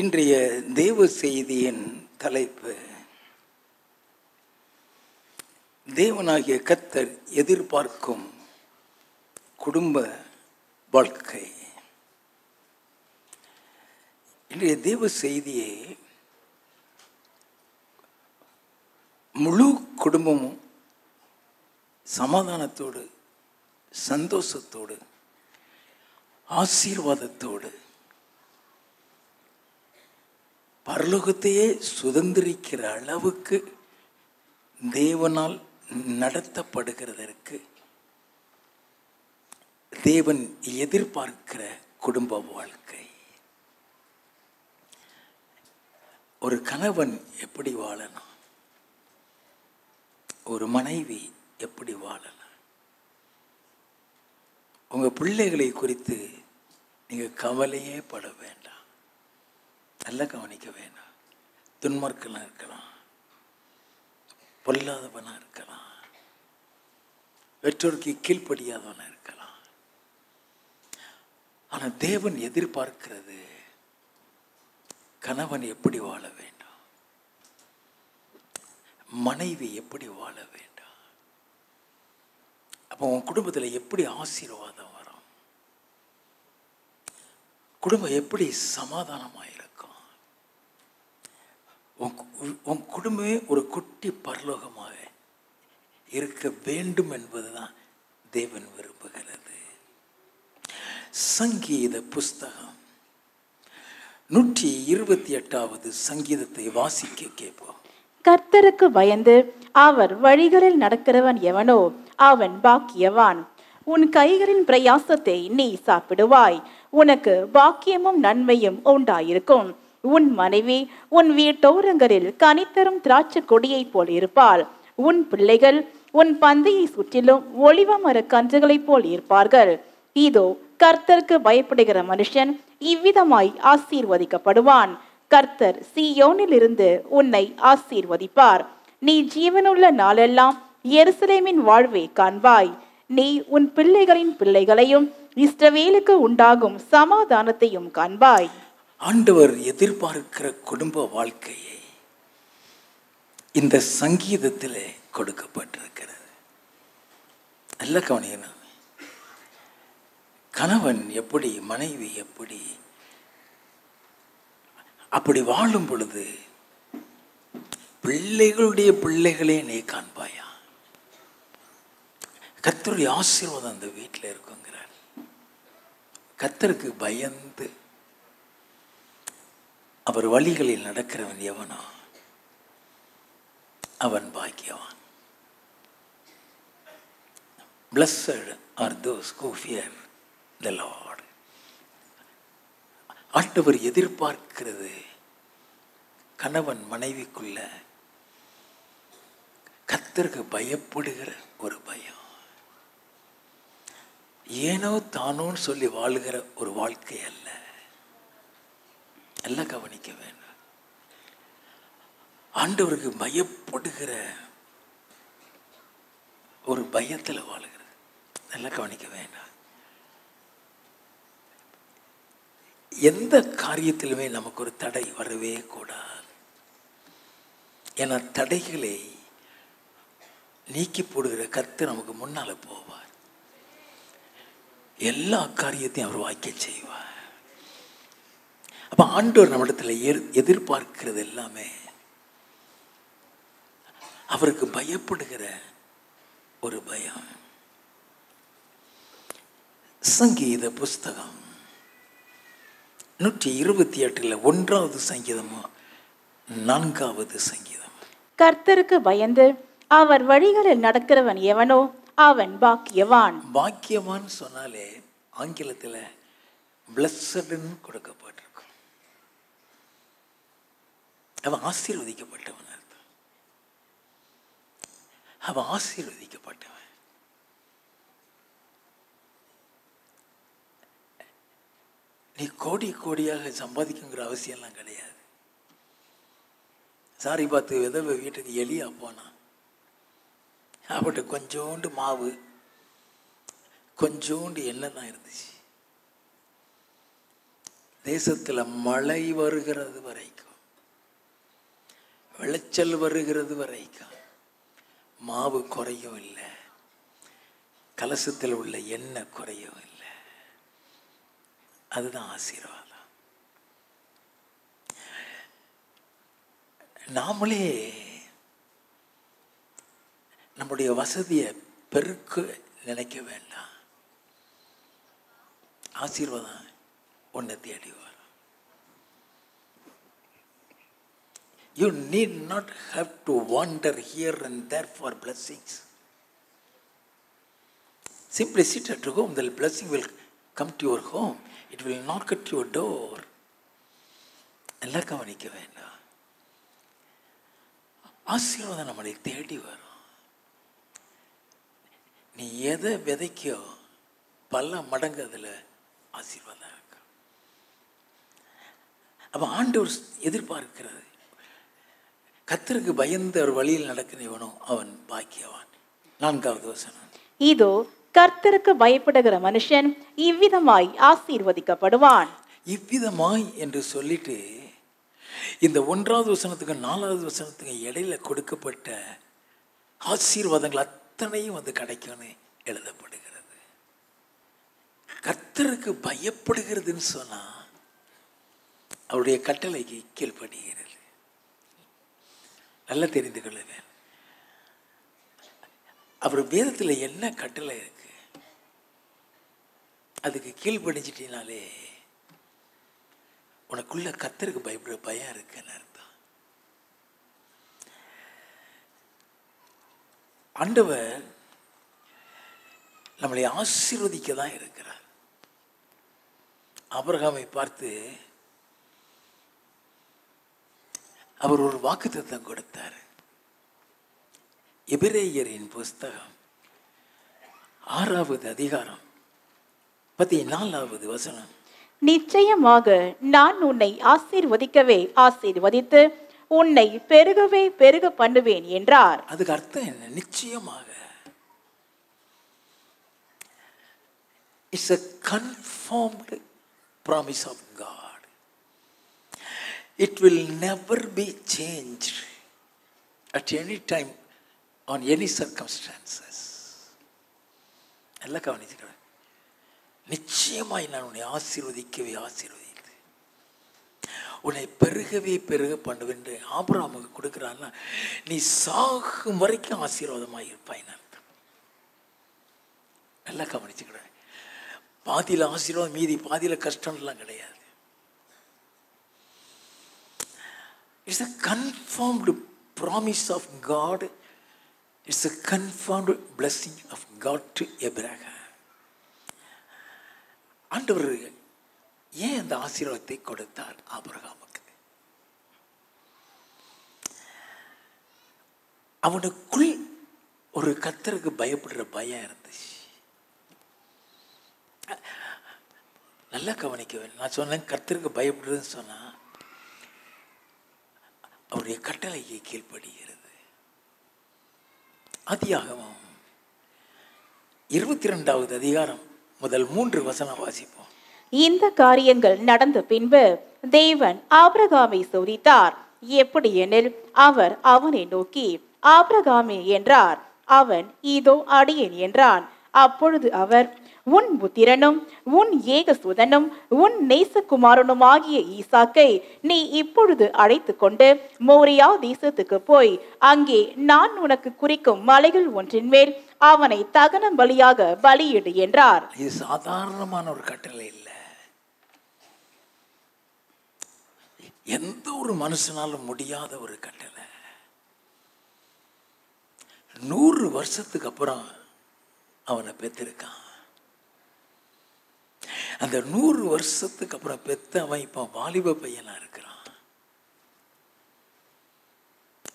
இன்றைய தேவ செய்தியின் தலைப்பு தேவனாகிய கர்த்தர் எதிர்பார்க்கும் குடும்ப வாழ்க்கை. இன்றைய தேவ செய்தியை முழு குடும்பமும் சமாதானத்தோடு, சந்தோஷத்தோடு, ஆசீர்வாதத்தோடு பரலோகத்தையே சுதந்திரிக்கிற அளவுக்கு தேவனால் நடத்தப்படுகிறதற்கு தேவன் எதிர்பார்க்கிற குடும்ப வாழ்க்கை. ஒரு கணவன் எப்படி வாழணும், ஒரு மனைவி எப்படி வாழலாம், உங்கள் பிள்ளைகளை குறித்து நீங்கள் கவலையே பட வேண்டாம். நல்லா கவனிக்க வேண்டாம். துன்மார்க்கெல்லாம் இருக்கலாம், பொல்லாதவனாக இருக்கலாம், பெற்றோருக்கு கீழ்ப்படியாதவனாக இருக்கலாம். ஆனால் தேவன் எதிர்பார்க்கிறது கணவன் எப்படி வாழ வேண்டும், மனைவி எப்படி வாழ வேண்டும். அப்போ உன் குடும்பத்தில் எப்படி ஆசீர்வாதம் வரும், குடும்பம் எப்படி சமாதானமாக இருக்கும், உன் குடும்பமே ஒரு குட்டி பரலோகமாக இருக்க வேண்டும் என்பதுதான் தேவன் விரும்புகிறது. சங்கீத புஸ்தகம் 128வது சங்கீதத்தை வாசிக்க கேட்போம். கர்த்தருக்கு பயந்து அவர் வழிகளில் நடக்கிறவன் எவனோ அவன் பாக்கியவான். உன் கைகளின் பிரயாசத்தை நீ சாப்பிடுவாய், உனக்கு பாக்கியமும் நன்மையும் உண்டாயிருக்கும். உன் மனைவி உன் வீட்டோரங்களில் கனித்தரும் திராட்சை கொடியை போல் இருப்பாள். உன் பிள்ளைகள் உன் பந்தையை சுற்றிலும் ஒலிவ மர கன்றுகளைப் போல் இருப்பார்கள். இதோ கர்த்தருக்கு பயப்படுகிற மனுஷன் இவ்விதமாய் ஆசீர்வதிக்கப்படுவான். கர்த்தர் சீயோனில் இருந்து உன்னை ஆசீர்வதிப்பார். நீ ஜீவனுள்ள நாளெல்லாம் எருசலேமின் வாழ்வை காண்பாய். நீ உன் பிள்ளைகளின் பிள்ளைகளையும் இஸ்ரவேலுக்கு உண்டாகும் சமாதானத்தையும் காண்பாய். ஆண்டவர் எதிர்பார்க்கிற குடும்ப வாழ்க்கையை இந்த சங்கீதத்தில் கொடுக்கப்பட்டிருக்கிறது. நல்ல கவனிக்கணும். கணவன் எப்படி, மனைவி எப்படி, அப்படி வாழும் பொழுது பிள்ளைகளுடைய பிள்ளைகளே நீ காண்பாயா. கர்த்தருடைய ஆசீர்வாதம் அந்த வீட்டில் இருக்குங்கிறார். கர்த்தருக்கு பயந்து அவர் வழிகளில் நடக்கிறவன் எவனோ அவன் பாக்கியவான். Blessed are those who fear the Lord. ஆண்டவர் எதிர்பார்க்கிறது கணவன் மனைவிக்குள்ள கர்த்தருக்கு பயப்படுகிற ஒரு பயம். ஏனோ தானோன்னு சொல்லி வாழுகிற ஒரு வாழ்க்கை அல்ல. எல்லாம் கவனிக்க வேண்டும். ஆண்டவருக்கு பயப்படுகிற ஒரு பயத்தில் வாழுகிறது. நல்லா கவனிக்க வேண்டாம். எந்த காரியத்திலுமே நமக்கு ஒரு தடை வரவே கூடாது. ஏன்னா தடைகளை நீக்கி போடுகிற கர்த்தர் நமக்கு முன்னால போவார். எல்லா காரியத்தையும் அவர் வாய்க்க செய்வார். அப்போ ஆண்டவர் நம்மிடத்தில் எதிர்பார்க்கிறது எல்லாமே அவருக்கு பயப்படுகிற ஒரு பயம். சங்கீத புஸ்தகம் 128 1வது சங்கீதமும் 4வது சங்கீதம். கர்த்தருக்கு பயந்து அவர் வழிகளில் நடக்கிறவன் எவனோ அவன் பாக்கியவான். பாக்கியவான் சொன்னாலே ஆங்கிலத்தில் பிளஸ்ஸட்னு கொடுக்கப்பட்டிருக்கும். அவன் ஆசீர்வதிக்கப்பட்டவன் அர்த்தம். அவன் ஆசீர்வதிக்கப்பட்டவன். நீ கோடி கோடியாக சம்பாதிக்குங்கிற அவசியம்லாம் கிடையாது. சாரி பார்த்து விதவை வீட்டுக்கு எலியா போனான். அவட்ட கொஞ்சோண்டு மாவு, கொஞ்சோண்டு எண்ணெய் தான் இருந்துச்சு. தேசத்தில் மழை வருகிறது வரைக்கும், விளைச்சல் வருகிறது வரைக்கும் மாவு குறையும் இல்லை, கலசத்தில் உள்ள எண்ணெய் குறையும் இல்லை. அதுதான் ஆசீர்வாதம். நாமளே நம்முடைய வசதியை பெருக்க நினைக்க வேண்டாம். ஆசீர்வாதம் உன்னை தேடி வரும். You need not have to wander here and there for blessings. Simply sit at home. The blessing will come to your home. It will knock at your door. எல்லாம் கவனிக்க வேண்டாம். ஆசீர்வாதம் நம்மளை தேடி வரும். நீ எதை விதைக்கோ பல மடங்கு அதில் ஆசீர்வாதம் இருக்கு. அப்போ ஆண்டவர் எதிர்பார்க்கிறது, கர்த்தருக்கு பயந்த ஒரு வழியில் நடக்கிறவனோ அவன் பாக்கியவான். 4வது வசனம், இதோ கர்த்தருக்கு பயப்படுகிற மனுஷன் இவ்விதமாய் ஆசீர்வதிக்கப்படுவான். இவ்விதமாய் என்று சொல்லிட்டு இந்த 1வது வசனத்துக்கு 4வது வசனத்துக்கு இடையில கொடுக்கப்பட்ட ஆசீர்வாதங்கள் அத்தனையும் வந்து கிடைக்கும்னு எழுதப்படுகிறது. கர்த்தருக்கு பயப்படுகிறதுன்னு சொன்னா அவருடைய கட்டளைக்கு கீழ்ப்படுகிறது. நல்லா தெரிந்து கொள்ள வேண்டும். அவர் வேதத்தில் என்ன கட்டளை இருக்கு, அதுக்கு கீழ்ப்படிஞ்சிட்டினாலே உனக்குள்ள கர்த்தருக்கு பயப்படுற பயம் இருக்குன்னு அர்த்தம். ஆண்டவர் நம்மளை ஆசீர்வதிக்க தான் இருக்கிறார். ஆபிரகாமை பார்த்து அவர் ஒரு வாக்குத்தத்தம் கொடுத்தார். எபிரேயரின் புஸ்தகம் 6வது அதிகாரம் 14வது வசனம், நிச்சயமாக நான் உன்னை ஆசீர்வதிக்கவே ஆசீர்வதித்து உன்னை பெருகவே பெருக பண்ணுவேன் என்றார். அதுக்கு அர்த்தம் என்ன? நிச்சயமாக. It's a confirmed promise of God. It will never be changed at any time on any circumstances. எல்லாம் கவனிச்சுக்கிறேன். நிச்சயமாய் நான் உன்னை ஆசீர்வதிக்கவே ஆசீர்வதித்து உன்னை பெருகவே பெருக பண்ணுவேன் என்று ஆபிரகாமுக்கு கொடுக்கிறான்னா நீ சாகும் வரைக்கும் ஆசீர்வாதமாக இருப்பாயின்னு அர்த்தம். நல்லா கவனிச்சுக்கிறேன். பாதியில் ஆசீர்வாதம், மீதி பாதியில் கஷ்டம்லாம் கிடையாது. It's a confirmed promise of God. It's a confirmed blessing of God to Abraham. ஆண்டவர் ஏன் அந்த ஆசீர்வாதத்தை கொடுத்தார் ஆபிரகாமுக்கு? அவனுக்குள் ஒரு கர்த்தருக்கு பயப்படுற பயம் இருந்துச்சு. நல்லா கவனிக்க வேண்டும். நான் சொன்னேன் கர்த்தருக்கு பயப்படுறதுன்னு சொன்னா அவருடைய கட்டளைக்கு கீழ்ப்படுகிறது. ஆதியாகமம் 22வது அதிகாரம் முதல் 3 வசனம் வாசிப்போம். இந்த காரியங்கள் நடந்த பின்பு தேவன் ஆபிரகாமை சோதித்தார். எப்படி எனில் அவர் அவனை நோக்கி ஆபிரகாமே என்றார். அவன் இதோ அடியேன் என்றான். அப்பொழுது அவர் உன் புத்திரனும் உன் ஏகசுதனும் உன் நேசகுமாரனுமாகிய ஈசாக்கை நீ இப்பொழுது அழைத்து கொண்டு மோரியா தேசத்துக்கு போய் அங்கே நான் உனக்கு குறிக்கும் மலைகள் ஒன்றின் மேல் அவனை தகன பலியாக பலியிடு என்றார். இது சாதாரணமான ஒரு கட்டளை இல்லை. எந்த ஒரு மனுஷனாலும் முடியாத ஒரு கட்டளை. 100 வருஷத்துக்கு அப்புறம் அவனை பெற்றிருக்கான். அந்த 100 வருஷத்துக்கு அப்புறம் பெத்த அவன் இப்போ வாலிப பையனா இருக்கிறான்.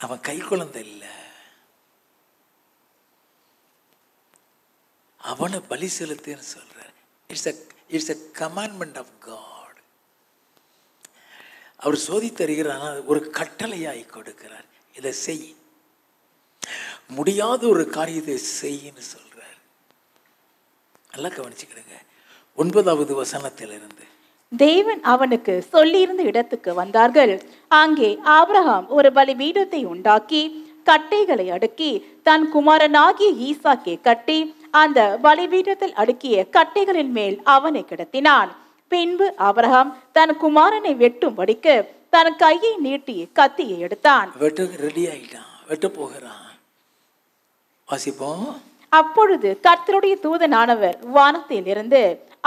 அவன் கை குழந்தை இல்லை. அவனை பலி செலுத்துன்னு சொல்ற. It's a commandment of God. அவர் சோதித்தருகிறார், ஒரு கட்டளையாய் கொடுக்கிறார். இதை செய், முடியாத ஒரு காரியத்தை செய்யின்னு சொல்றார். நல்லா கவனிச்சுக்கிடுங்க. 9வது வசனத்திலிருந்து தேவன் அவனுக்கு சொல்லியிருந்த இடத்துக்கு வந்தார்கள். அங்கே ஆபிரகாம் ஒரு பலிபீடத்தை உண்டாக்கி கட்டைகளை அடுக்கி தன் குமாரனாகிய ஈசாக்கை கட்டி அந்த பலிபீடத்தில் அடுக்கிய கட்டைகளின் மேல் அவனை கிடத்தினான். பின்பு ஆபிரகாம் தன் குமாரனை வெட்டும்படிக்கு தன் கையை நீட்டி கத்தியை எடுத்தான். ரெடி ஆயிட்டான், வெட்ட போகிறான். வாசிப்போம். அப்பொழுது கர்த்தருடைய தூதனானவர் வானத்தில் இருந்து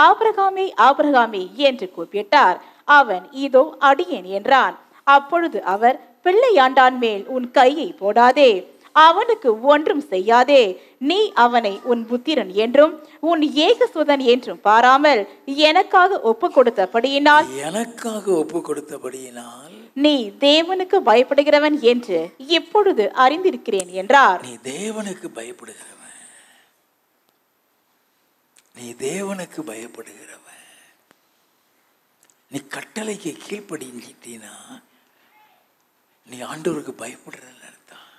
ஆபிரகாமே ஆபிரகாமே என்று கூப்பிட்டார். அவன் இதோ அடியேன் என்றான். அப்பொழுது அவர், பிள்ளையாண்டான் மேல் உன் கையை போடாதே, அவனுக்கு ஒன்றும் செய்யாதே. நீ அவனை உன் புத்திரன் என்றும் உன் ஏகசுதன் என்றும் பாராமல் எனக்காக ஒப்பு கொடுத்தபடியினால் நீ தேவனுக்கு பயப்படுகிறவன் என்று இப்பொழுது அறிந்திருக்கிறேன் என்றார். நீ தேவனுக்கு பயப்படுகிறவன், நீ தேவனுக்கு பயப்படுகிறவன், நீ கட்டளைக்கு கீழ்ப்படிஞ்சிட்டீனா நீ ஆண்டவருக்கு பயப்படுறன்னு அர்த்தம்.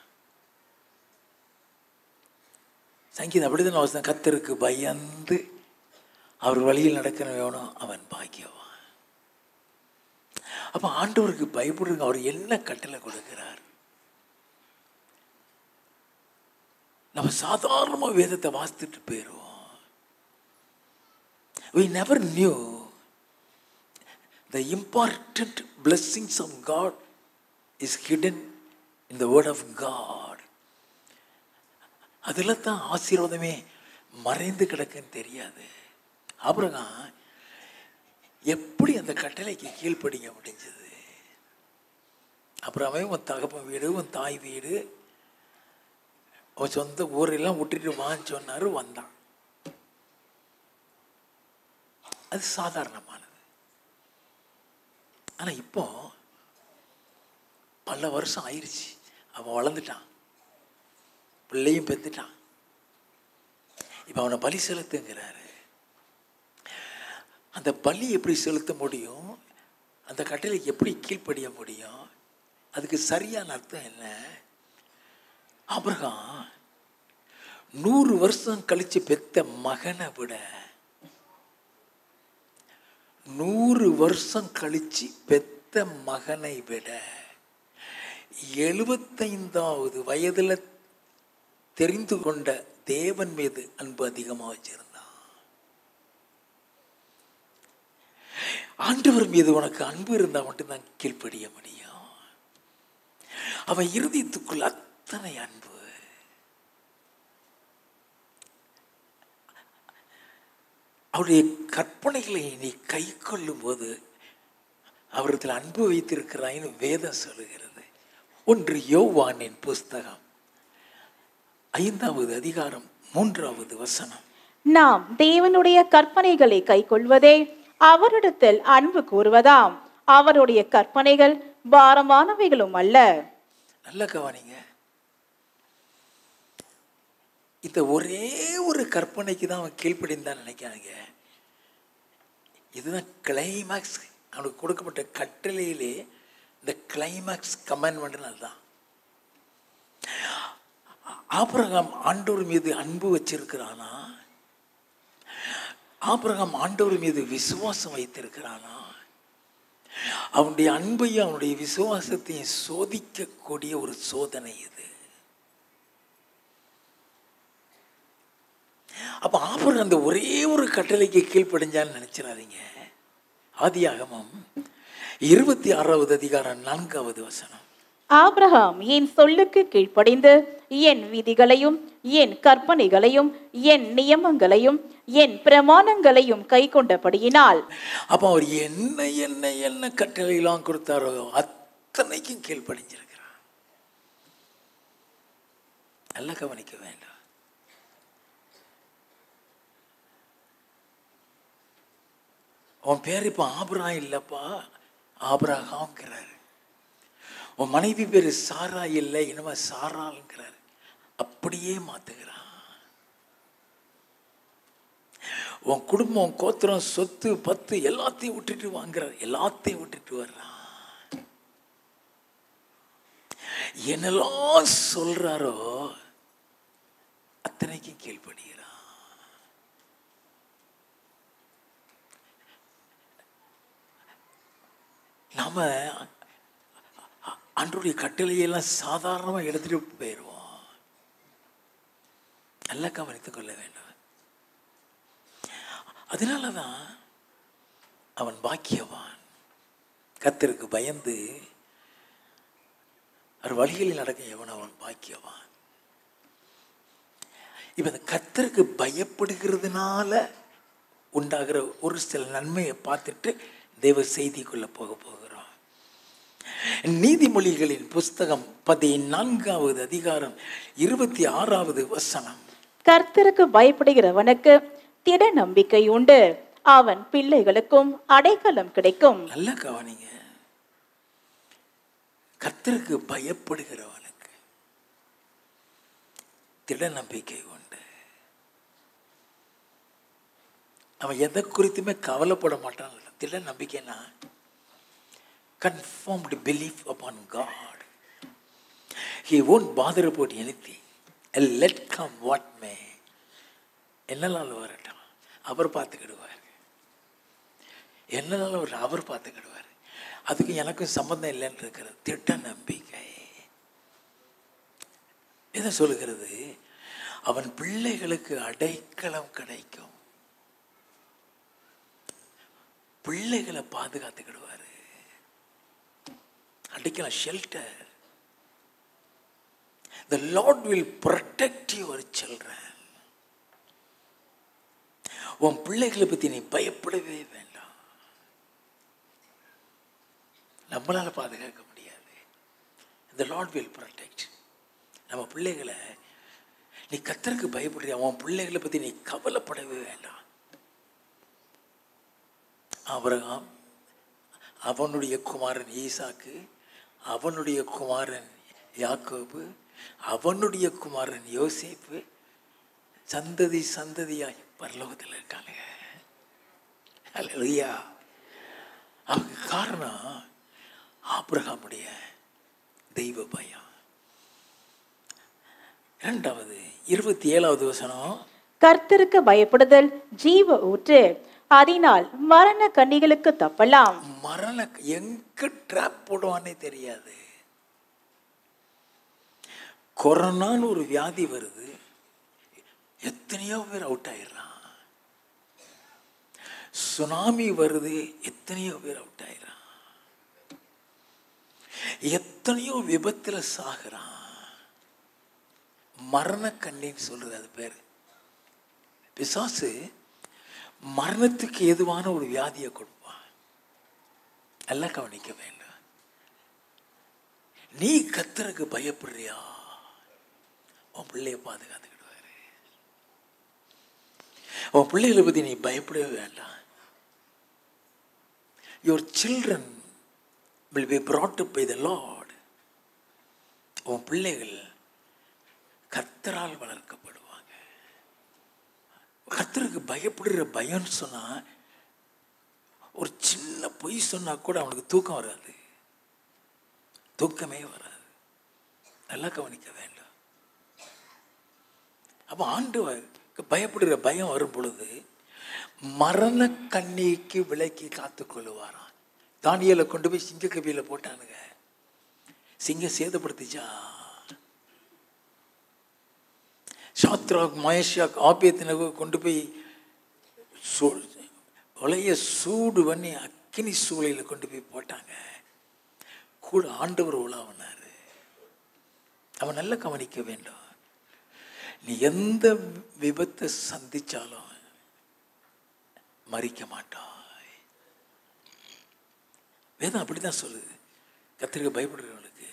சங்கீதம் அப்படிதான் அவசியம். கர்த்தருக்கு பயந்து அவர் வழியில் நடக்கிற வேணும் அவன் பாக்கியவான். அப்ப ஆண்டவருக்கு பயப்படுறங்க. அவர் என்ன கட்டளை கொடுக்கிறார்? நம்ம சாதாரணமா வேதத்தை வாசித்துட்டு போயிடுவோம். We never knew the important blessings of God is hidden in the word of God. அதில் தான் ஆசீர்வாதமே மறைந்து கிடக்குன்னு தெரியாது. ஆபிரகாம் எப்படி அந்த கட்டளைக்கு கீழ்ப்படிக்க முடிஞ்சது? அப்புறமே உன் தகப்பன் வீடு, உன் தாய் வீடு, உன் சொந்த ஊரெல்லாம் விட்டுட்டு வான்னு சொன்னாரு, வந்தான். அது சாதாரணமானது. ஆனா இப்போ பல வருஷம் ஆயிடுச்சு. அவன் வளர்ந்துட்டான், பிள்ளையும் பெற்றுட்டான். இப்போ அவனை பலி செலுத்துங்கிறாரு. அந்த பலி எப்படி செலுத்த முடியும்? அந்த கட்டளைக்கு எப்படி கீழ்ப்படிய முடியும்? அதுக்கு சரியான அர்த்தம் என்ன? ஆபிரகாம் 100 வருஷம் கழிச்சு பெத்த மகனை விட 100 வருஷம் கழிச்சு பெத்த மகனை விட 75வது வயதில் தெரிந்து கொண்ட தேவன் மீது அன்பு அதிகமாக வச்சிருந்தான். ஆண்டவர் மீது உனக்கு அன்பு இருந்தா மட்டும்தான் கீழ்ப்படிய முடியும். அவன் இருதயத்துக்குள் அத்தனை அன்பு. அவருடைய கற்பனைகளை நீ கை கொள்ளும் போது அவரிடத்தில் அன்பு வைத்திருக்கிறாயின்னு வேதம் சொல்லுகிறது. 1 யோவானின் புஸ்தகம் 5வது அதிகாரம் 3வது வசனம். நாம் தேவனுடைய கற்பனைகளை கை கொள்வதே அவரிடத்தில் அன்பு கூறுவதாம். அவருடைய கற்பனைகள் பாரமானவைகளும் அல்ல. நல்ல கவனிங்க. இந்த ஒரே ஒரு கற்பனைக்கு தான் அவன் கீழ்ப்படிந்தான் நினைக்காங்க. இதுதான் கிளைமேக்ஸ். அவனுக்கு கொடுக்கப்பட்ட கட்டளையிலே இந்த கிளைமேக்ஸ் கமெண்ட்மெண்ட் அதுதான். ஆபிரகாம் ஆண்டவர் மீது அன்பு வச்சிருக்கிறானா? ஆபிரகாம் ஆண்டவர் மீது விசுவாசம் வைத்திருக்கிறானா? அவனுடைய அன்பையும் அவனுடைய விசுவாசத்தையும் சோதிக்கக்கூடிய ஒரு சோதனை இது. அப்ப ஆபிரகாம் அந்த ஒரே ஒரு கட்டளைக்கு கீழ்ப்படிஞ்சான்னு நினைச்சிடாதீங்க. ஆதியாகமம் 26வது அதிகாரம் 4வது வசனம். ஆபிரகாம் என் சொல்லுக்கு கீழ்ப்படிந்து என் விதிகளையும் என் கற்பனைகளையும் என் நியமங்களையும் என் பிரமாணங்களையும் கை கொண்டபடியினால். அப்ப அவர் என்ன என்ன என்ன கட்டளையெல்லாம் கொடுத்தாரோ அத்தனைக்கும் கீழ்ப்படிஞ்சிருக்கிறார். நல்லா கவனிக்க வேண்டாம். உன் பேர் இப்ப ஆபிரகாம் இல்லப்பா, ஆபிரகாம்ங்கிறாரு. உன் மனைவி பேரு சாரா இல்லை, இனிமே சாராள்ங்கிறாரு. அப்படியே மாத்துகிறான். உன் குடும்பம், கோத்திரம், சொத்து, பத்து எல்லாத்தையும் விட்டுட்டு வாங்குறார். எல்லாத்தையும் விட்டுட்டு வர்றான். என்னெல்லாம் சொல்றாரோ அத்தனைக்கும் கீழ்ப்படுகிறான். நம்ம ஆண்டவருடைய கட்டளையெல்லாம் சாதாரணமாக எடுத்துட்டு போயிடுவோம். நல்லா கவனித்துக் கொள்ள வேண்டும். அதனால தான் அவன் பாக்கியவான். கர்த்தருக்கு பயந்து அவர் வழிகளில் நடக்க எவன் அவன் பாக்கியவான். இப்ப இந்த கர்த்தருக்கு பயப்படுகிறதுனால உண்டாகிற ஒரு சில நன்மையை பார்த்துட்டு தேவ செய்திக்குள்ள போகிறோம். நீதிமொழிகளின் புஸ்தகம் 14வது அதிகாரம் 26வது வசனம். கர்த்தருக்கு பயப்படுகிறவனுக்கு திட நம்பிக்கை உண்டு, அவன் பிள்ளைகளுக்கும் அடைக்கலம் கிடைக்கும். நல்ல கவனிங்க. கர்த்தருக்கு பயப்படுகிறவனுக்கு திட நம்பிக்கை உண்டு. அவன் எதை குறித்துமே கவலைப்பட மாட்டான். திட நம்பிக்கைன்னா confirmed belief upon God. He won't bother about anything. Let come what may. என்னனாலும் வரட்டும், அவர் பார்த்துக்கிடுவார். என்னனாலும் வரட்டும், அவர் பார்த்துக்கிடுவார். அதுக்கு எனக்கும் சம்பந்தம் இல்லைன்னு இருக்கிற திட்ட நம்பிக்கை எதை சொல்லுகிறது? அவன் பிள்ளைகளுக்கு அடைக்கலம் கிடைக்கும். பிள்ளைகளை பாதுகாத்துக்கிடுவார். அடைக்கலம், shelter. The Lord will protect your children. உன் பிள்ளைகளை பத்தி நீ பயப்படவே வேண்டாம். நம்மளால பாதுகாக்க முடியாது. The Lord will protect. நம்ம பிள்ளைகளை நீ கர்த்தருக்கு பயப்படுறியா, உன் பிள்ளைகளை பத்தி நீ கவலைப்படவே வேண்டாம். ஆபிரகாம், அவனுடைய குமாரன் ஈசாக்கு, அவனுடைய குமாரன் யாக்கோபு, அவனுடைய குமாரன் யோசேப்பு, சந்ததி சந்ததியாய் பரலோகத்தில் இருக்காங்க. அல்லேலூயா. அவங்க காரணம் ஆபிரகாமுடைய தெய்வ பயம். 2வது 27வது வசனம். கர்த்தருக்கு பயப்படுதல் ஜீவ ஊற்று, அதனால் மரண கண்ணிகளுக்கு தப்பலாம். மரண எங்க டிராப் போடுவானே தெரியாது. கொரோனான்னு ஒரு வியாதி வருது, எத்தனையோ பேர் அவுட் ஆயிடுறான். சுனாமி வருது, எத்தனையோ பேர் அவுட் ஆயிடுறான். எத்தனையோ விபத்துல சாகுறான். மரண கண்ணின்னு சொல்றது அது பேரு. பிசாசு மரணத்துக்கு ஏதுவான ஒரு வியாதியை கொடுப்பான். நல்லா கவனிக்க வேண்டும். நீ கர்த்தருக்கு பயப்படுறியா, உன் பிள்ளைய பாதுகாத்துக்கிடுவாரு. உன் பிள்ளைகளை பத்தி நீ பயப்படவே வேண்டாம். Your children will be brought up by the Lord. உன் பிள்ளைகள் கர்த்தரால் வளர்க்கப்படுவாங்க. கர்த்தருக்கு பயப்படுகிற பயம்னு சொன்னா, ஒரு சின்ன பொய் சொன்னா கூட அவனுக்கு தூக்கம் வராது, தூக்கமே வராது. நல்லா கவனிக்க வேண்டும். அப்ப ஆண்டவருக்கு பயப்படுகிற பயம் வரும் பொழுது மரண கண்ணிக்கு விலக்கி காத்துக் கொள்ளுவாராம். தானியேலை கொண்டு போய் சிங்க கவியில போட்டானுங்க. சிங்கம் சேதப்படுத்திச்சா? சாத்ராக், மயஷாக், ஆபேத்நேகோ கொண்டு போய் உலைய சூடு பண்ணி அக்கினி சூளையில கொண்டு போய் போட்டாங்க. கூட ஆண்டவர் உலாவினாரு. அவன் நல்லா கவனிக்க வேண்டும். நீ எந்த விபத்தை சந்திச்சாலும் மறிக்க மாட்டாய். வேதம் அப்படிதான் சொல்லுது. கர்த்தருக்கு பயப்படுறவனுக்கு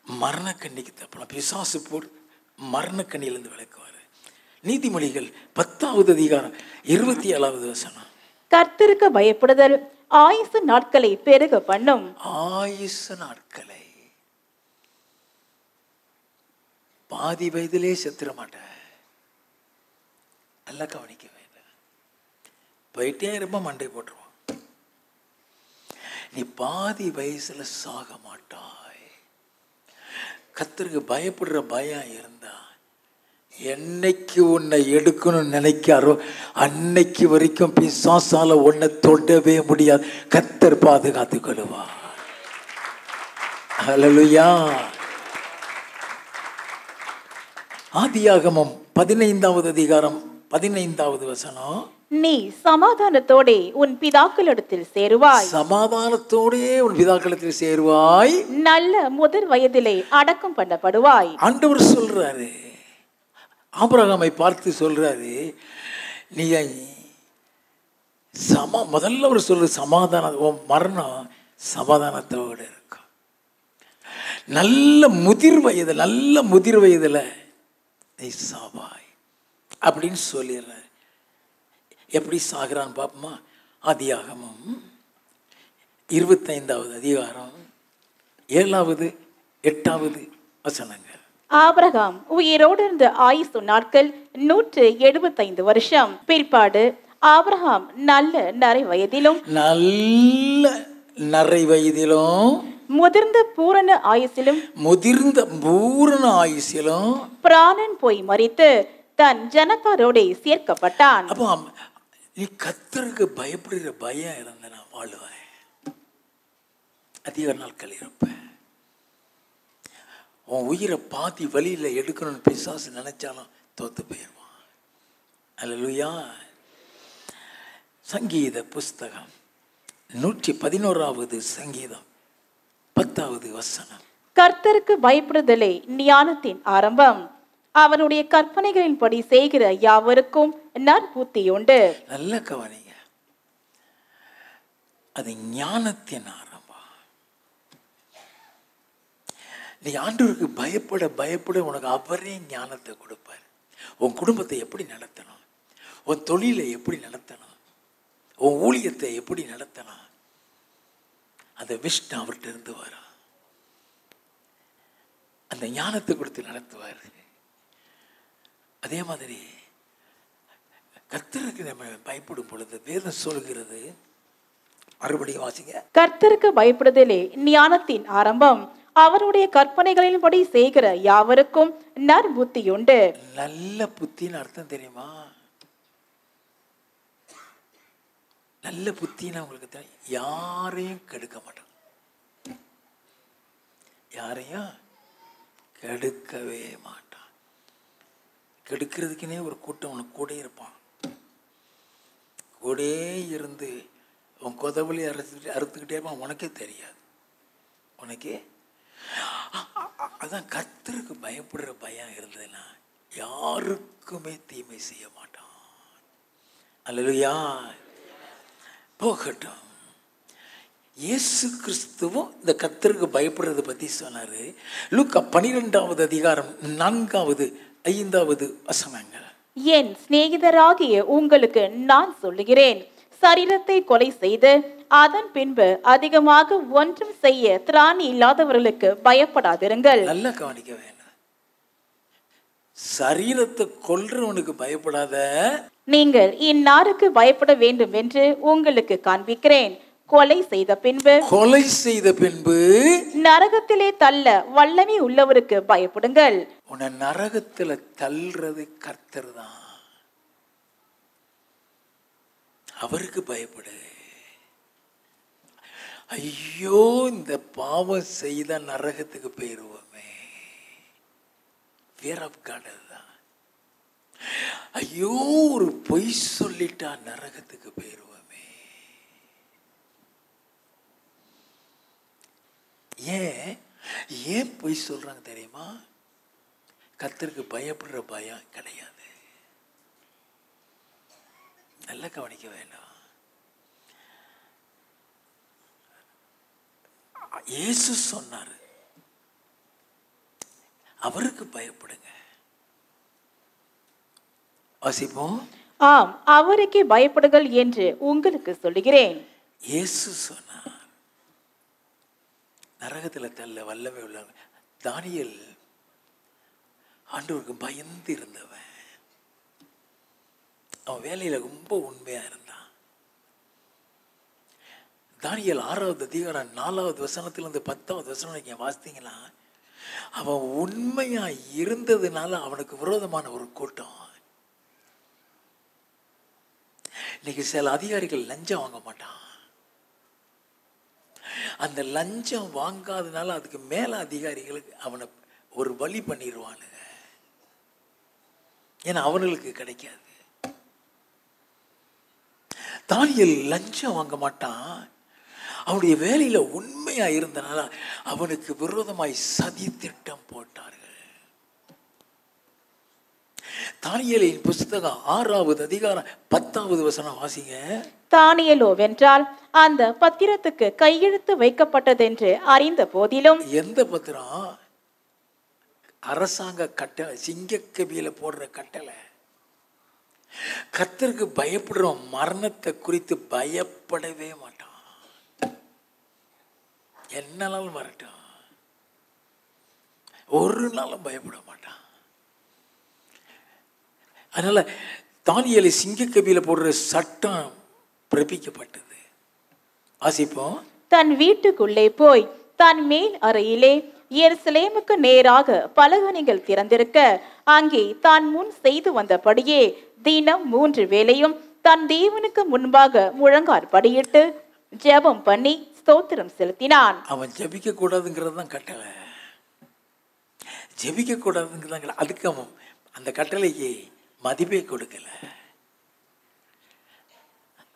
மரண கண்ணிக்கு தப்பலாம். பிசாசு போர் மரண கண்ணியிலிருந்து விளக்குவாரு. நீதிமொழிகள் 10வது அதிகாரம் 27வது வசனம். கர்த்தருக்கு பயப்படுதல் ஆயுசு நாட்களை பெருக பண்ணும். ஆயுசு நாட்களை பாதி வயதிலே செத்துற மாட்டேன். நல்லா கவனிக்க வேண்டும். போயிட்டே இருப்ப மண்டை போட்டுருவான். நீ பாதி வயசுல சாக மாட்டாய். கர்த்தருக்கு பயப்படுற பயம் இருந்தா என்னைக்கு உன்னை எடுக்கணும்னு நினைக்காரோ அன்னைக்கு வரைக்கும் பிசாசால உன்னை தொடவே முடியாது. கர்த்தர் பாதுகாத்துக் கொள்வார். ஹல்லேலூயா. ஆதியாகமம் 15வது அதிகாரம் 15வது வசனம். நீ சமாதானத்தோடே உன் பிதாக்களிடத்தில் சேருவாய். சமாதானத்தோடே உன் பிதாக்களிடத்தில் சேருவாய். நல்ல முதிர் வயதிலே அடக்கம் பண்ணப்படுவாய். ஆண்டவர் சொல்றாரு, ஆபிரகாமை பார்த்து சொல்றாரு, நீ முதல்ல அவர் சொல்ற சமாதானம், உன் மரணம் சமாதானத்தோடு இருக்கும். நல்ல முதிர் வயதுல நீ சாவாய் அப்படின்னு சொல்லிடுற. எப்படி சாகிறான்னு பார்ப்போமா? ஆதியாகமம் 25வது அதிகாரம் 7வது 8வது வசனங்கள். ஆபிரகாம் உயிரோடு இருந்த ஆயுசு நாட்கள் 175 வருஷம். பிற்பாடு ஆபிரகாம் நல்ல நரை வயதிலும் முதிர்ந்த பூரண ஆயுசிலும் பிராணன் போய் மரித்து தன் ஜனத்தாரோடு சேர்க்கப்பட்டான். அப்போ நீ கர்த்தருக்கு பயப்படுகிற பயம் இருந்த நான் வாழுவேன், அதிக நாட்கள் இருப்பேன். உன் உயிரை பாதி வழியில் எடுக்கணும்னு பிசாசு நினைச்சாலும் தோத்து போயிடுவான். அல்லேலூயா. சங்கீத புஸ்தகம் 111வது சங்கீதம் 10வது வசனம். கர்த்தருக்கு பயப்படுதலே ஞானத்தின் ஆரம்பம், அவனுடைய கற்பனைகளின்படி செய்கிற யாவருக்கும் நற்புத்தி உண்டு. நல்ல கவனிங்க, அது ஞானத்தின் ஆரம்பம். நீ ஆண்டவருக்கு பயப்பட உனக்கு அவரே ஞானத்தை கொடுப்பார். உன் குடும்பத்தை எப்படி நடத்தணும், உன் தொழிலை எப்படி நடத்தணும், உன் ஊழியத்தை எப்படி நடத்தணும், அந்த விஷ்ணு அவர்கிட்ட இருந்து வரும். அந்த ஞானத்தை கொடுத்து நடத்துவார். அதே மாதிரி கர்த்தருக்கு நம்ம பயப்படும் பொழுது வேதம் சொல்கிறது, மறுபடியும் வாசிங்க. கர்த்தருக்கு பயப்படுதலே ஞானத்தின் ஆரம்பம், அவருடைய கற்பனைகளின்படி செய்கிற யாவருக்கும் நற்புத்தி உண்டு. நல்ல புத்தின்னு அர்த்தம் தெரியுமா? நல்ல புத்தின்னு உங்களுக்கு தெரியும். யாரையும் கெடுக்க மாட்டான், யாரையும் கெடுக்கவே மாட்டான். கெடுக்கிறதுக்குனே ஒரு கூட்டம் உனக்கு கூட இருப்பான். கூட இருந்து உன் கொதவழி அறுத்துக்கிட்டே இருப்பான், உனக்கே தெரியாது. உனக்கே அதான் கர்த்தருக்கு பயப்படுற பயம் இருந்ததுன்னா யாருக்குமே தீமை செய்ய மாட்டான். அல்லேலூயா. போகட்டும். இயேசு கிறிஸ்துவும் இந்த கர்த்தருக்கு பயப்படுறதை பற்றி சொன்னார். லூக்கா 12வது அதிகாரம் 4வது 5வது வசனங்கள். என் சிநேகிதராகிய உங்களுக்கு நான் சொல்லுகிறேன், சரீரத்தை கொலை செய்து அதன் பின்பு அதிகமாக ஒன்றும் செய்ய திராணி இல்லாதவர்களுக்கு பயப்படாதிருங்கள். நல்லா கவனிக்க வேண்டும். சரீரத்தை கொல்றவனுக்கு பயப்படாத, நீங்கள் இந்நாருக்கு பயப்பட வேண்டும் என்று உங்களுக்கு காண்பிக்கிறேன். கொலை செய்த பின்பு நரகத்திலே தள்ள வல்லமை உள்ளவருக்கு பயப்படுங்கள். உன்னை நரகத்துல தள்ளுறது கர்த்தர் தான், அவருக்கு பயப்படு. ஐயோ, இந்த பாவம் செய்த நரகத்துக்கு போயிருவோமே, fear of God தான். ஐயோ, ஒரு பொய் சொல்லிட்டா நரகத்துக்கு போயிருவோமே. ஏன் பொய் சொல்றாங்க தெரியுமா? கர்த்தருக்கு பயப்படுற பயம் கிடையாது. நல்லா கவனிக்க வேண்டாம். இயேசு சொன்னாரு, அவருக்கு பயப்படுங்க. வாசிப்போம். ஆம், அவருக்கே பயப்படுங்கள் என்று உங்களுக்கு சொல்லுகிறேன். இயேசு சொன்னார், நரகத்துல தள்ள வல்லமை உள்ளவங்க. தானியேல் ஆண்டவருக்கு பயந்து இருந்தவன், அவன் வேலையில ரொம்ப உண்மையா இருந்தான். தானியேல் 6வது அதிகாரம் 4வது வசனத்திலிருந்து 10வது வசனம் நீங்க வாசித்தீங்கன்னா, அவன் உண்மையா இருந்ததுனால அவனுக்கு விரோதமான ஒரு கூட்டம். இன்னைக்கு சில அதிகாரிகள் லஞ்சம் வாங்க மாட்டான். அந்த லஞ்சம் வாங்காதனால அதுக்கு மேல அதிகாரிகளுக்கு அவனை ஒரு வழி பண்ணிடுவானுங்க. ஏன்னா அவனுக்கு கிடைக்காது. தானியேல் லஞ்சம் வாங்க மாட்டான். அவனுடைய வேலையில உண்மையா இருந்தனால அவனுக்கு விரோதமாய் சதி திட்டம் போட்டார்கள். தானியேலின் புஸ்தகம் 6வது அதிகாரம் 10வது வசனம் வாசிங்க. தானியேலோ வென்றால் அந்த பத்திரத்துக்கு கையெழுத்து வைக்கப்பட்டதென்று அறிந்த போதிலும். எந்த பத்திரம்? அரசாங்க கட்டளை, சிங்கக்கபியில போடுற கட்டளை. கர்த்தருக்கு பயப்படுறோம், மரணத்தை குறித்து பயப்படவே மாட்டான். என்னனாலும் வரட்டும், ஒரு நாளும் பயப்பட மாட்டான். அதனால தானியேலை சிங்கக்கபியில போடுற சட்டம் பிறப்பிக்கப்பட்டது. வாசிப்போம். தன் வீட்டுக்குள்ளே போய் தன் மேல் அறையிலே எருசலேமுக்கு நேராக பலகணிகள் திறந்திருக்க அங்கே தான் முன் செய்து வந்தபடியே தினம் 3 வேளையும் தன் தேவனுக்கு முன்பாக முழங்காற்படியிட்டு ஜெபம் பண்ணி ஸ்தோத்திரம் செலுத்தினான். அவன் ஜெபிக்க கூடாதுங்கிறது தான் கட்டளை. ஜெபிக்க கூடாதுங்கிறதாங்க. அதுக்கு அவன் அந்த கட்டளைக்கு மதிப்பே கொடுக்கல.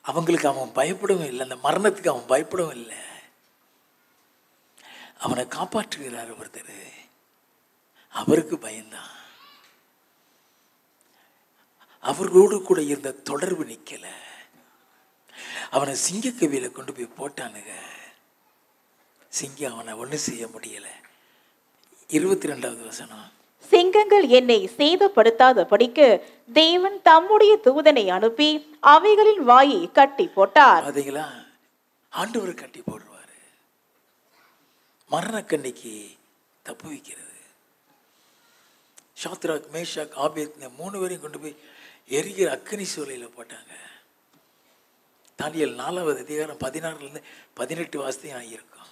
அவங்களுக்கு அவன் பயப்படவும் இல்லை, அந்த மரணத்துக்கு அவன் பயப்படவும் இல்லை. அவனை காப்பாற்றுகிறார் ஒருத்தர், அவருக்கு பயந்தான். அவர்களோடு கூட இருந்த தொடர்பு நிக்கல. அவனை சிங்கக்கவியில கொண்டு போய் போட்டானுங்க. சிங்கம் அவனை ஒன்றும் செய்ய முடியல. 22வது வசனம். சிங்கங்கள் என்னை சேதப்படுத்தாதபடிக்கு தேவன் தம்முடைய தூதனை அனுப்பி அவைகளின் வாயை கட்டி போட்டார். பாத்தீங்களா? ஆண்டவர் கட்டி போடுவாரு. மரணக்கண்ணிக்கு தப்பு வைக்கிறது. ஷாத்ராக், மேஷாக், ஆபேத்நேகோ 3 பேரையும் கொண்டு போய் எரிகிற அக்கினி சூளையில போட்டாங்க. தானியேல் 4வது அதிகாரம் 16லேருந்து 18 வாசத்தையும் ஆகியிருக்கும்.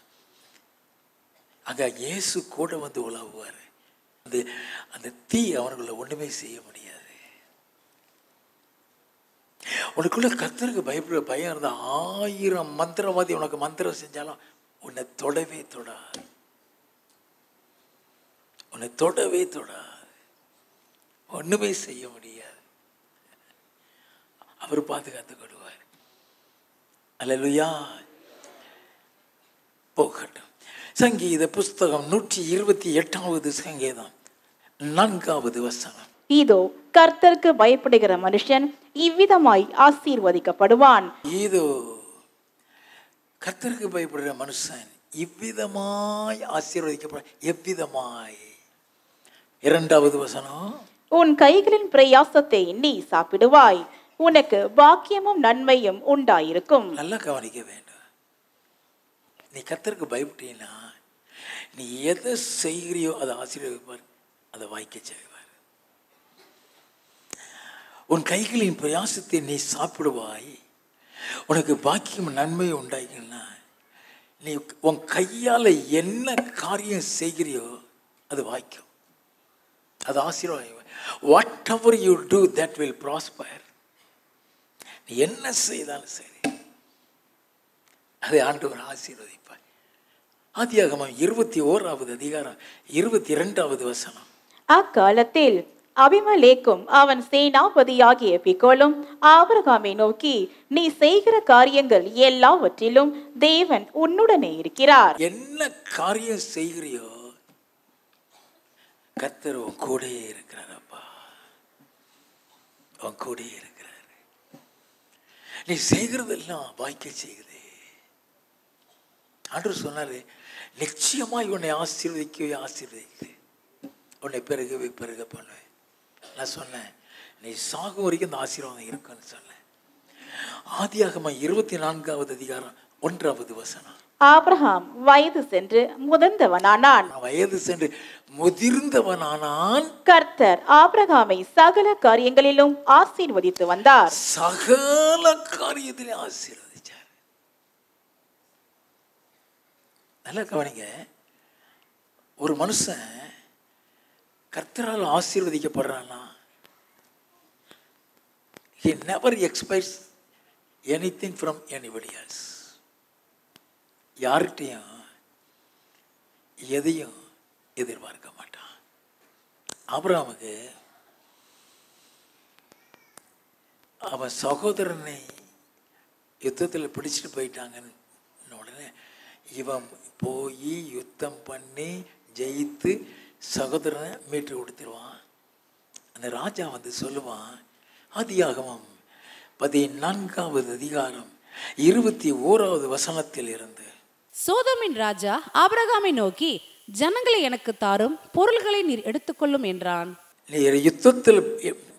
அங்க இயேசு கூட வந்து உலாவுவார். அந்த தீ அவனுக்குள்ள ஒண்ணுமே செய்ய முடியாது. உனக்குள்ள கர்த்தருக்கு பயப்படுற பயம் இருந்தா 1000 மந்திரவாதி உனக்கு மந்திரம் செஞ்சாலும் உன்னை தொடவே தொடாது. உன்னை தொடவே தொடாது. ஒண்ணுமே செய்ய முடியாது. அவர் பாதுகாத்து கொள்வார். அல்லேலூயா. போகட்டும். சங்கீத புஸ்தகம் 128வது சங்கீதம் 4வது வசனம். இதோ கர்த்தருக்கு பயப்படுகிற மனுஷன் இவ்விதமாய் ஆசீர்வதிக்கப்படுவான். இதோ கர்த்தருக்கு பயப்படுகிற மனுஷன் இவ்விதமாய் ஆசீர்வதிக்கப்படுவான். எவ்விதமாய்? 2வது வசனம். உன் கைகளின் பிரயாசத்தை நீ சாப்பிடுவாய், உனக்கு பாக்கியமும் நன்மையும் உண்டாயிருக்கும். நல்லா கவனிக்க வேண்டும். நீ கர்த்தருக்கு பயப்பட்டீன்னா நீ எதை செய்கிறியோ அதை ஆசீர்வதிப்பார், அதை வாய்க்க செய்வார். உன் கைகளின் பிரயாசத்தை நீ சாப்பிடுவாய், உனக்கு பாக்கியம் நன்மையும் உண்டாயினா. நீ உன் கையால் என்ன காரியம் செய்கிறியோ அது வாய்க்கும், அது ஆசீர்வாதம். What ever you do that will prosper. நீ என்ன செய்தாலும் சரி அதை ஆண்டவர் ஆசீர்வதிப்பார். ஆதியாகமம் 21வது அதிகாரம் 22வது வசனம். அக்காலத்தில் அபிமெலேக்கும் அவன் சேனாபதியாகிய பிகோலும் ஆபிரகாமை நோக்கி, நீ செய்கிற காரியங்கள் எல்லாவற்றிலும் தேவன் உன்னுடனே இருக்கிறார். என்ன காரியம் செய்கிறியோ கர்த்தர் உன் கூடயே இருக்கிறாரப்பா, உன் கூடயே இருக்கிறார். நீ செய்கிறதெல்லாம் வாய்க்க செய்யுது. ஆண்டவர் சொன்னாரு, நிச்சயமாய் உன்னை ஆசீர்வதிக்கவே ஆசீர்வதிக்கு, உன்னை பெருகவே பெருக பண்ணுவேன். நான் சொன்னேன், நீ சாகும் வரைக்கும் இந்த ஆசீர்வாதம் இருக்குன்னு சொன்னேன். ஆதியாகமம் 24வது அதிகாரம் 1வது வசனம். ஆபிரகாம் வயது சென்று முதிர்ந்தவனானான். வயது சென்று முதிர்ந்தவனானான். கர்த்தர் ஆபிரகாமை சகல காரியங்களிலும் ஆசீர்வதித்து வந்தார். சகல காரியத்திலே ஆசீர்வதிச்சார். நல்லா கவனிங்க. ஒரு மனுஷன் கர்த்தரால் ஆசீர்வதிக்கப்படுறான்னா he never expects anything from anybody else. யார்கிட்டையும் எதையும் எதிர்பார்க்க மாட்டான். ஆபிரகாமுக்கு அவன் சகோதரனை யுத்தத்தில் பிடிச்சிட்டு போயிட்டாங்கன்னு உடனே இவன் போய் யுத்தம் பண்ணி ஜெயித்து சகோதரனை மீட்டு கொடுத்துருவான். அந்த ராஜா வந்து சொல்லுவான், ஆதியாகமம் 14வது அதிகாரம் 21வது வசனத்தில் இருந்து, சோதோமின் ராஜா ஆபிரகாமை நோக்கி, ஜனங்களை எனக்கு தாரும், பொருள்களை நீர் எடுத்துக்கொள்ளும் என்றான். நீ யுத்தத்தில்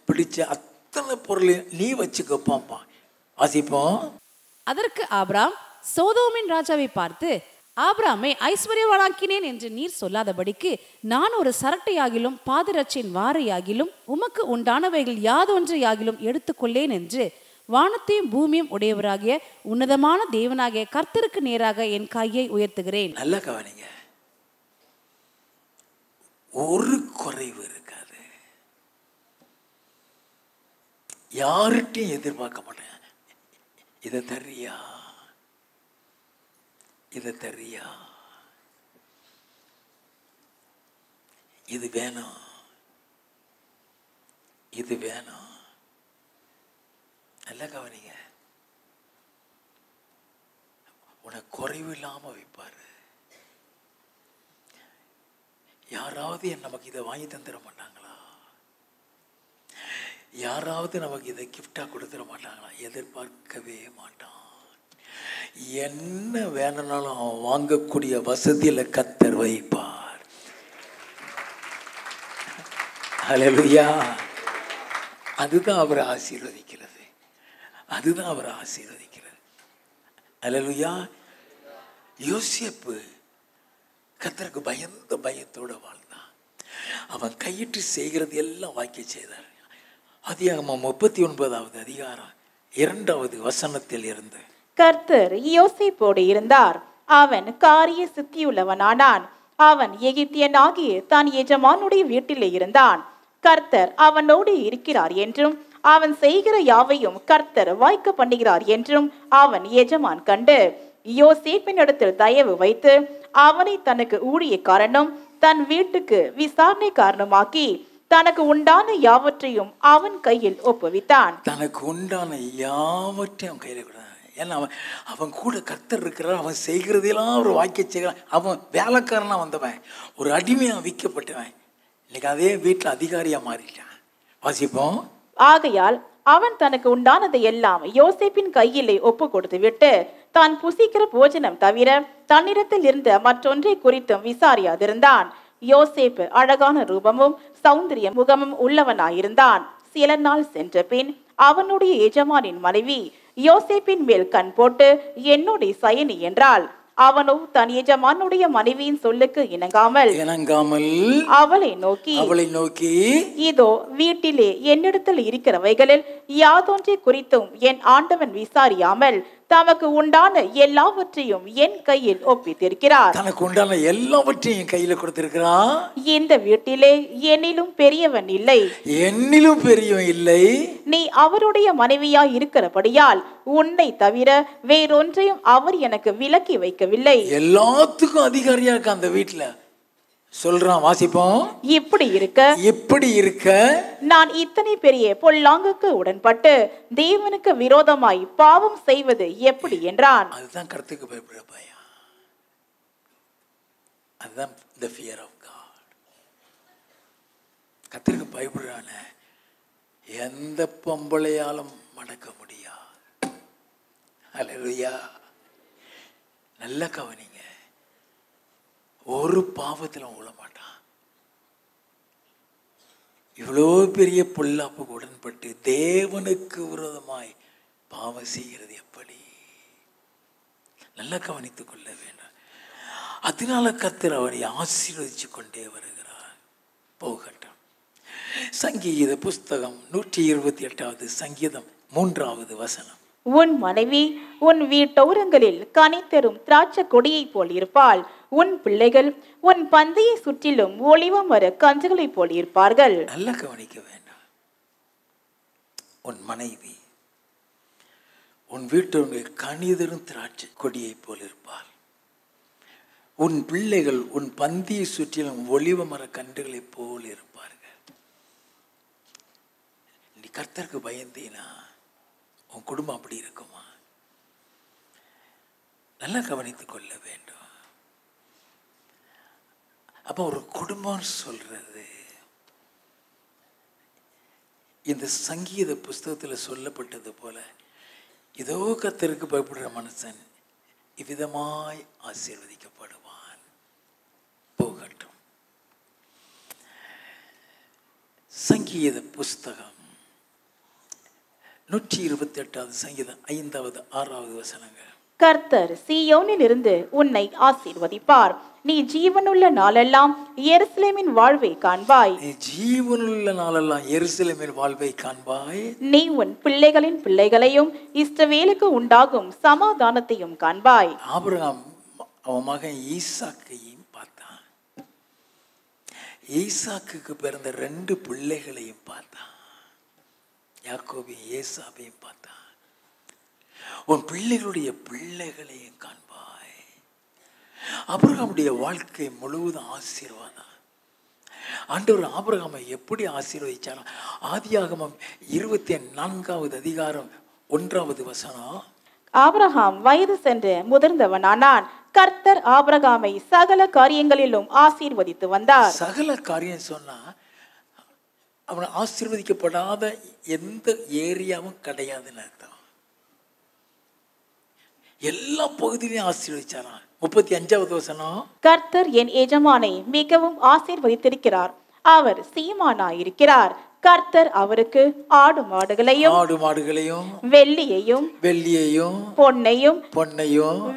பிடிச்ச அத்தனை பொருளையும் நீ வச்சுக்கப்பாப்பா. வாசிப்போம். அதற்கு ஆபிராம் சோதோமின் ராஜாவை பார்த்து, ஆபிராமை ஐஸ்வர்யவானாக்கினேன் என்று நீர் சொல்லாதபடிக்கு நான் ஒரு சரட்டையாகிலும் பாதரட்சின் வாரையாகிலும் உமக்கு உண்டானவைகள் யாதொன்றையாகிலும் எடுத்துக்கொள்ளேன் என்று வானத்தையும் பூமியும் உடையவராகிய உன்னதமான தேவனாகிய கர்த்தருக்கு நேராக என் கையை உயர்த்துகிறேன். நல்ல கவனிங்க, ஒரு குறைவு இருக்காது. யார்கிட்டையும் எதிர்பார்க்க மாட்டேன், இதை தர்றியா, இதை தர்றியா, இது வேணும், இது வேணும். நல்லா கவனிங்க, உனக்கு குறைவு இல்லாம வைப்பாரு. யாராவது நமக்கு இதை வாங்கி தந்துட மாட்டாங்களா? யாராவது நமக்கு இதை கிஃப்டா கொடுத்துட மாட்டாங்களா? எதிர்பார்க்கவே மாட்டான். என்ன வேணும்னாலும் அவன் வாங்கக்கூடிய வசதியில கர்த்தர் வைப்பார். ஹல்லேலூயா. அதுதான் அவரை ஆசீர்வதிக்கிறது, அதுதான் அவரை ஆசீர்வதிக்கிறது. ஹல்லேலூயா. யோசேப்பு கர்த்தருக்கு பயந்த பயத்தோட வாழ்ந்தான். அவன் கையிட்டு செய்கிறது எல்லாம் வாக்கிய செய்தார். ஆதியாகமம் 39வது அதிகாரம் 2வது வசனத்தில் இருந்து, கர்த்தர் யோசேப்போடு இருந்தார், அவன் காரிய சித்தியுள்ளவனானான். அவன் எகிப்தியனாகிய தான் எஜமானுடைய வீட்டிலே இருந்தான். கர்த்தர் அவனோடு இருக்கிறார் என்றும் அவன் செய்கிற யாவையும் கர்த்தர் வாய்க்க பண்ணுகிறார் என்றும் அவன் எஜமான் கண்டு யோசேப்பினிடத்தில் தயவு வைத்து அவனை தனக்கு ஊழியக்காரனும் தன் வீட்டுக்கு விசாரணை காரணமாக்கி தனக்கு உண்டான யாவற்றையும் அவன் கையில் ஒப்புவித்தான். தனக்கு உண்டான யாவற்றையும் கையில கூட, ஏன்னா அவன் கூட கர்த்தர் இருக்கிறார். அவன் செய்கிறதெல்லாம் ஒரு வாக்கிய செய்கிறான். அவன் வேலைக்காரனா வந்தவன், ஒரு அடிமையா விற்கப்பட்டவன். இன்னைக்கு அதே வீட்டில் அதிகாரியா மாறிட்டான். வாசிப்போம். ஆகையால் அவன் தனக்கு உண்டானதை எல்லாம் யோசேப்பின் கையிலே ஒப்பு கொடுத்து விட்டு தான் புசிக்கிற போஜனம் தவிர தன்னிடத்தில் இருந்த மற்றொன்றை குறித்தும் விசாரியாதிருந்தான். யோசேப்பு அழகான ரூபமும் சௌந்தரிய முகமும் உள்ளவனாயிருந்தான். சில நாள் சென்ற பின் அவனுடைய எஜமானின் மனைவி யோசேப்பின் மேல் கண் போட்டு என்னுடைய சயனி என்றாள். அவனோ தன் எஜமானுடைய மனைவியின் சொல்லுக்கு இணங்காமல் அவளை நோக்கி இதோ வீட்டிலே என்னிடத்தில் இருக்கிறவைகளில் யாதொன்றை குறித்தும் என் ஆண்டவன் விசாரியாமல் தமக்கு உண்டான எல்லாவற்றையும் என் கையில் ஒப்பித்திருக்கிறார். தனக்கு உண்டான எல்லாவற்றையும் கையில கொடுத்திருக்கிறான். இந்த வீட்டிலே என்னிலும் பெரியவன் இல்லை, என்னிலும் பெரியவன் இல்லை. நீ அவருடைய மனைவியாய் இருக்கிறபடியால் உன்னை தவிர வேறொன்றையும் அவர் எனக்கு விலக்கி வைக்கவில்லை. எல்லாத்துக்கும் அதிகாரியா இருக்க அந்த வீட்டுல சொல்றான். வாசிப்போம். இப்படி இருக்க நான் இத்தனை பெரிய பொல்லாங்குக்கு உடன்பட்டு தேவனுக்கு விரோதமாய் பாவம் செய்வது எப்படி என்றான். அதுதான் கர்த்தருக்கு பயப்படுற பயம். அதுதான் the fear of God. கர்த்தருக்கு பயப்படுறான எந்த பொம்பளையாலும் மடக்க முடியாது. ஹல்லேலூயா. நல்ல கவனிங்க, ஒரு பாவத்தில் உள்ள மாட்டான். இவ்வளோ பெரிய பொல்லாப்புக்கு உடன்பட்டு தேவனுக்கு விரோதமாய் பாவம் செய்கிறது எப்படி? நல்லா கவனித்துக் கொள்ள வேண்டும். அதனால கர்த்தர் அவரை ஆசீர்வதிச்சு கொண்டே வருகிறார். போகட்டும். சங்கீத புஸ்தகம் 128வது சங்கீதம் 3வது வசனம். உன் மனைவி உன் வீட்டோரங்களில் கனி தரும் திராட்சை கொடியை போல் இருப்பாள். உன் பிள்ளைகள் உன் பந்தியை சுற்றிலும் ஒளிவ மர கன்றுகளைப் போல் இருப்பார்கள். நல்லா கவனிக்க வேண்டும். உன் மனைவி உன் வீட்டில் கனிதரும் திராட்சை கொடியை போல் இருப்பார். உன் பிள்ளைகள் உன் பந்தியை சுற்றிலும் ஒளிவ மர கன்றுகளைப் போல் இருப்பார்கள். நீ கர்த்தருக்கு பயந்தீனா உன் குடும்பம் அப்படி இருக்குமா? நல்லா கவனித்துக் கொள்ள வேண்டும். அப்போ ஒரு குடும்பம் சொல்றது இந்த சங்கீத புஸ்தகத்தில் சொல்லப்பட்டது போல, இதோ கர்த்தருக்கு பயப்படுற மனுஷன் இவ்விதமாய் ஆசீர்வதிக்கப்படுவான். போகட்டும். சங்கீத புஸ்தகம் 128வது சங்கீதம் 5வது 6வது வசனங்கள். கர்த்தர் சீயோனிலிருந்து உன்னை ஆசீர்வதிப்பார். நீ ஜீவனுள்ள நாளெல்லாம் எருசலேமின் வாழ்வை காண்பாய். நீ ஜீவனுள்ள நாளெல்லாம் எருசலேமின் வாழ்வை காண்பாய். நீ உன் பிள்ளைகளின் பிள்ளைகளையும் இஸ்ரவேலுக்கு உண்டாகும் சமாதானத்தையும் காண்பாய். ஆபிரகாம் அவன் மகன் ஈசாக்கையும் பார்த்தான். ஈசாக்குக்கு பிறந்த 2 பிள்ளைகளையும் பார்த்தான். யாக்கோபையும் ஏசாவையும் பார்த்தான். உன் பிள்ளைகளுடைய பிள்ளைகளையும் காண்பாய். ஆபிரகாமுடைய வாழ்க்கை முழுவதும் ஆசீர்வாதம். ஆண்டவர் ஆபிரகாமை எப்படி ஆசீர்வதிச்சார்? ஆதியாகமம் 24வது அதிகாரம் 1வது வசனம். ஆபிரகாம் வயது சென்று முதிர்ந்தவனானான். கர்த்தர் ஆபிரகாமை சகல காரியங்களிலும் ஆசீர்வதித்து வந்தார். சகல காரியம் சொன்னா அவன் ஆசீர்வதிக்கப்படாத எந்த ஏரியாவும் கிடையாதுன்னு அர்த்தம். எல்லா பகுதியிலையும் ஆசீர்வதிச்சாராம். 35வது வசனம். கர்த்தர் என் எஜமானை மிகவும் ஆசீர்வதித்திருக்கிறார். அவர் சீமானாயிருக்கிறார். கர்த்தர் அவருக்கு ஆடு மாடுகளையும் வெள்ளியையும் பொன்னையும்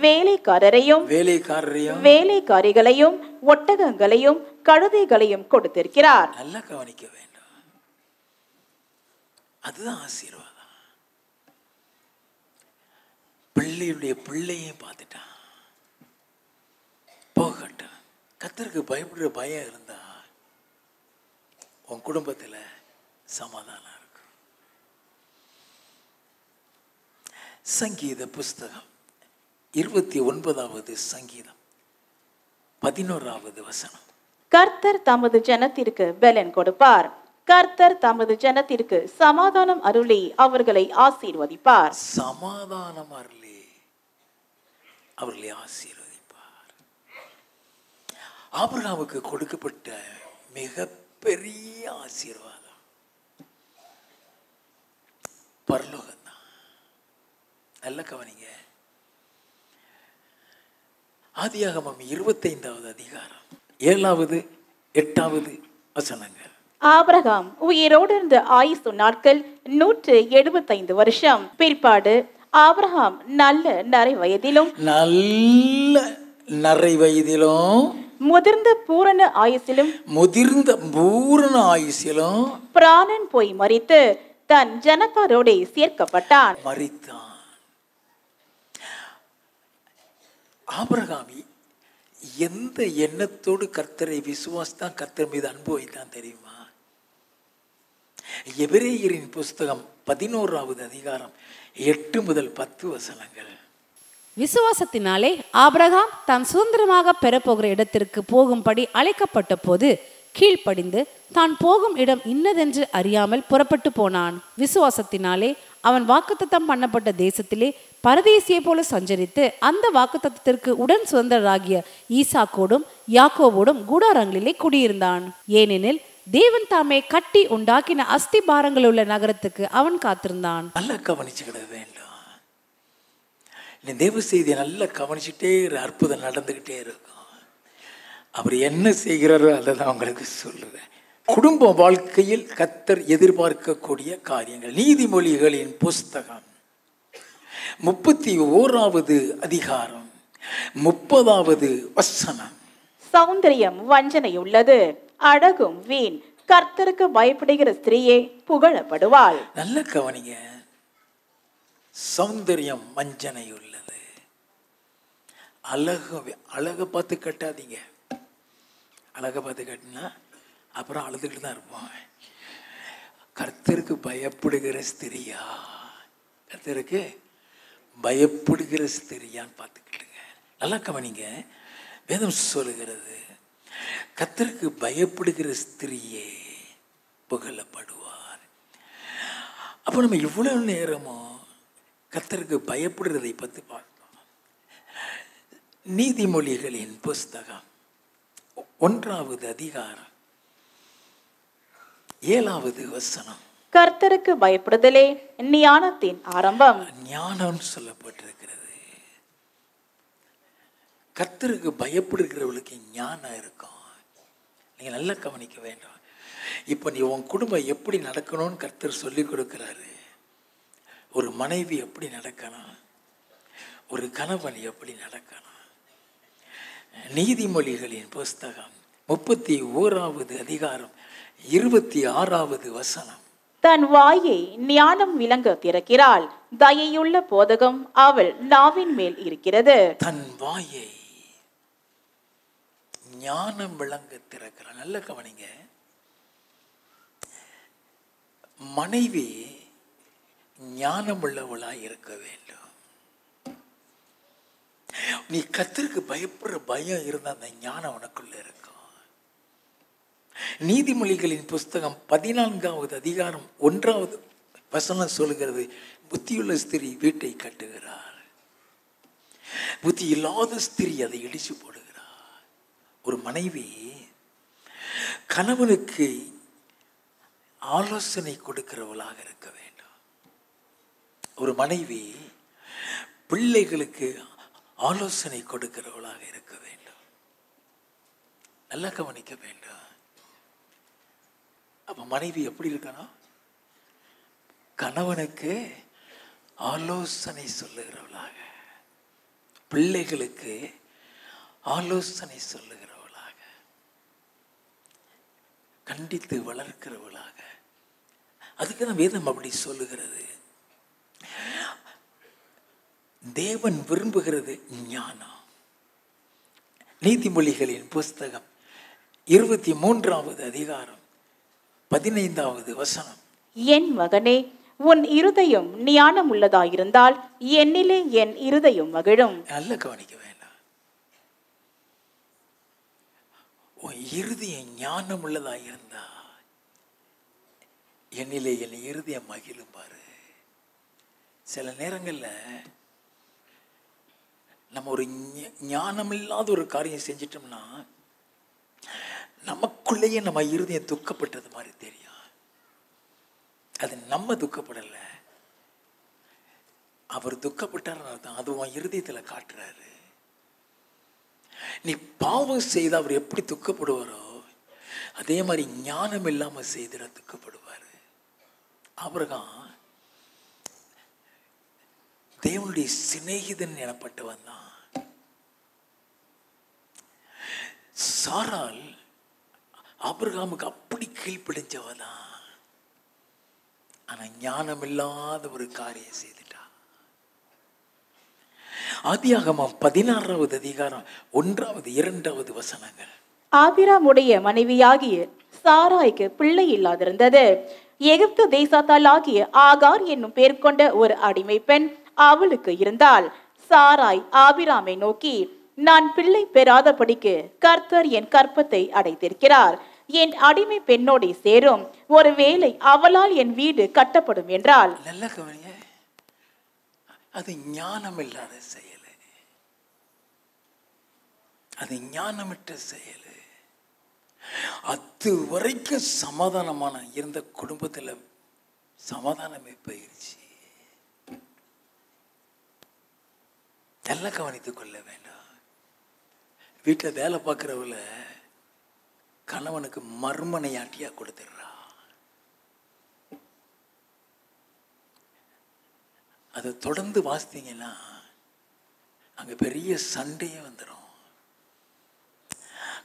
வேலைக்காரரையும் வேலைக்காரிகளையும் ஒட்டகங்களையும் கழுதைகளையும் கொடுத்திருக்கிறார். நல்லா கவனிக்க வேண்டும். அதுதான் ஆசீர்வாதம். பிள்ளையுடைய பிள்ளையும் பார்த்துட்டான். போகட்டும். கர்த்தருக்கு பயப்படுற பயம் இருந்தா உன் குடும்பத்தில் சமாதானம் இருக்கும். சங்கீத புஸ்தகம் 29வது சங்கீதம் 11வது வசனம். கர்த்தர் தமது ஜனத்திற்கு பலன் கொடுப்பார். கர்த்தர் தமது ஜனத்திற்கு சமாதானம் அருளி அவர்களை ஆசீர்வதிப்பார். சமாதானம் அருளி அவர்களை ஆசீர்வதிப்பார். ஆபிரகாமுக்கு கொடுக்கப்பட்ட மிகப்பெரிய ஆசீர்வாதம் பரலோகம் தான். நல்ல கவனிங்க. ஆதியாகமம் 25வது அதிகாரம் 7வது 8வது வசனங்கள். ஆபிரகாம் உயிரோடு இருந்த ஆயுசு நாட்கள் 175 வருஷம். பிற்பாடு ஆபிரகாம் நல்ல நரை வயதிலும் முதிர்ந்த பூரண ஆயுசிலும் பிராணன் போய் மரித்து தன் ஜனத்தாரோட சேர்க்கப்பட்டான். மரித்தான். ஆபிரகாம் எந்த எண்ணத்தோடு கர்த்தரை விசுவாசித்தான், கர்த்தர் மீது அன்பு வைத்தான் தெரியுமா? எபிரேயரின் புஸ்தகம் 11வது அதிகாரம் 8 முதல் 10 வசனங்கள். விசுவாசத்தினாலே ஆபிரகாம் தான் சுதந்திரமாக பெறப்போகிற இடத்திற்கு போகும்படி அழைக்கப்பட்ட போது கீழ்ப்படிந்து தான் போகும் இடம் இன்னதென்று அறியாமல் புறப்பட்டு போனான். விசுவாசத்தினாலே அவன் வாக்குத்தத்தம் பண்ணப்பட்ட தேசத்திலே பரதேசியை போல சஞ்சரித்து அந்த வாக்குத்தத்தத்திற்கு உடன் சுதந்திரராகிய ஈசாக்கோடும் யாக்கோவோடும் கூடாரங்களிலே குடியிருந்தான். ஏனெனில் தேவன் தாமே கட்டி உண்டாக்கின அஸ்திபாரங்கள் உள்ள நகரத்துக்கு அவன் காத்திருந்தான். நல்லா கவனிச்சுக்கிட வேண்டும். நீ தேவ செய்தியை நல்லா கவனிச்சுட்டே அற்புதம் நடந்துகிட்டே இருக்கும். அவர் என்ன செய்கிறாரோ அதை தான் உங்களுக்கு சொல்லுவேன். குடும்ப வாழ்க்கையில் கர்த்தர் எதிர்பார்க்கக்கூடிய காரியங்கள். நீதிமொழிகளின் புஸ்தகம் 31வது அதிகாரம் 30வது வசனம். சௌந்தரியம் வஞ்சனை உள்ளது, அழகும் வீண். கர்த்தருக்கு பயப்படுகிற ஸ்திரீயே புகழப்படுவாள். நல்ல கவனிங்க. சௌந்தரியம் வஞ்சனை உள்ளது, அழகை பார்த்து கட்டாதீங்க. அழகை பார்த்து கட்டினா அப்புறம் அழுதுகிட்டு தான் இருப்போம். கர்த்தருக்கு பயப்படுகிற ஸ்திரியா, கர்த்தருக்கு பயப்படுகிற ஸ்திரியான்னு பார்த்துக்கிட்டுங்க. நல்லா கவனிங்க, வேதம் சொல்லுகிறது கர்த்தருக்கு பயப்படுகிற ஸ்திரியே புகழப்படுவார். அப்போ நம்ம இவ்வளவு நேரமும் கர்த்தருக்கு பயப்படுறதை பற்றி பார்த்தோம். நீதிமொழிகளின் புஸ்தகம் 1வது அதிகாரம் 7வது வசனம். கர்த்தருக்கு பயப்படுதலே ஞானத்தின் ஆரம்பம். ஞானம் சொல்லப்பட்டிருக்கிறது. கர்த்தருக்கு பயப்படுகிறவளுக்கு ஞானம் இருக்கும். நீங்க நல்லா கவனிக்க வேண்டும். இப்போ நீ உன் குடும்பம் எப்படி நடக்கணும்னு கர்த்தர் சொல்லி கொடுக்கிறாரு. ஒரு மனைவி எப்படி நடக்கணும், ஒரு கணவன் எப்படி நடக்கணும். நீதிமொழிகளின் புஸ்தகம் 31வது அதிகாரம் 26வது வசனம். தன் வாயை ஞானம் விளங்க திறக்கிறாள், தயையுள்ள போதகம் அவள் நாவின் மேல் இருக்கிறது. தன் வாயை ஞானம் விளங்க திறக்கிறாள். நல்ல கவனிங்க, மனைவி ஞானம் உள்ளவளாய் இருக்க வேண்டும். நீ கர்த்தருக்கு பயப்படுற பயம் இருந்தா அந்த ஞானம் உனக்குள்ள இருக்கும். நீதிமொழிகளின் புஸ்தகம் 14வது அதிகாரம் 1வது வசனம் சொல்லுகிறது, புத்தியுள்ள ஸ்திரீ வீட்டை கட்டுகிறார், புத்தி இல்லாத ஸ்திரீ அதை இடிச்சு போடுகிறார். ஒரு மனைவி கணவனுக்கு ஆலோசனை கொடுக்கிறவளாக இருக்க வேண்டும். ஒரு மனைவி பிள்ளைகளுக்கு ஆலோசனை கொடுக்கிறவளாக இருக்க வேண்டும். நல்லா கவனிக்க வேண்டும். அப்ப மனைவி எப்படி இருக்கணும்? கணவனுக்கு ஆலோசனை சொல்லுகிறவளாக, பிள்ளைகளுக்கு ஆலோசனை சொல்லுகிறவளாக, கண்டித்து வளர்க்கிறவளாக. அதுக்கு தான் வேதம் அப்படி சொல்லுகிறது. தேவன் விரும்புகிறது ஞானம். நீதிமொழிகளின் புஸ்தகம் 23வது அதிகாரம் 15வது வசனம். என் மகனே, உன் இருதயம் ஞானம் உள்ளதாயிருந்தால் என்னிலே என் இருதயம் மகிழும். நல்ல கவனிக்க வேண்டாம். உன் இருதயம் ஞானம் உள்ளதாயிருந்தா என்னிலே என் இருதயம் மகிழும். பாரு, சில நேரங்கள்ல நம்ம ஒரு ஞானம் இல்லாத ஒரு காரியம் செஞ்சிட்டோம்னா நமக்குள்ளேயே நம்ம இருதயம் துக்கப்பட்டது மாதிரி தெரியும். அது நம்ம துக்கப்படலை, அவர் துக்கப்பட்டார். அது உன் இருதயத்துல காட்டுறாரு. நீ பாவம் செய்த அவர் எப்படி துக்கப்படுவாரோ அதே மாதிரி ஞானம் இல்லாம செய்திட துக்கப்படுவாரு. ஆபிரகாம் தேவனுடைய சிநேகிதன் எனப்பட்டவன் தான். சாராள் ஆபிரகாமுக்கு அப்படி கீழ்ப்பிடிச்சவதான். ஆனா ஞானம் இல்லாத ஒரு காரியம் செய்துட்டா. ஆதியாகமம் 16வது அதிகாரம் 1வது 2வது வசனங்கள். ஆபிராமுடைய மனைவியாகிய சாராய்க்கு பிள்ளை இல்லாதிருந்தது. எகிப்து தேசத்தால் ஆகிய ஆகார் என்னும் பேர் கொண்ட ஒரு அடிமை பெண் அவளுக்கு இருந்தாள். சாராய் ஆபிராமை நோக்கி, நான் பிள்ளை பெறாதபடிக்கு கர்த்தர் என் கற்பத்தை அடைத்திருக்கிறார். என் அடிமை பெண்ணோட சேரும், ஒருவேளை அவளால் என் வீடு கட்டப்படும் என்றால். நல்ல கவனிங்க, அது ஞானம் இல்லாத செயல், அது ஞானமற்ற செயல். அது வரைக்கும் சமாதானமான இருந்த குடும்பத்துல சமாதானமே போயிடுச்சு. நல்லா கவனித்துக் கொள்ள வேண்டும். வீட்டில் வேலை பார்க்கிறவள கணவனுக்கு மர்மனையாட்டியா கொடுத்துடுறா. அதை தொடர்ந்து வாசித்தீங்கன்னா அங்க பெரிய சண்டையே வந்துடும்.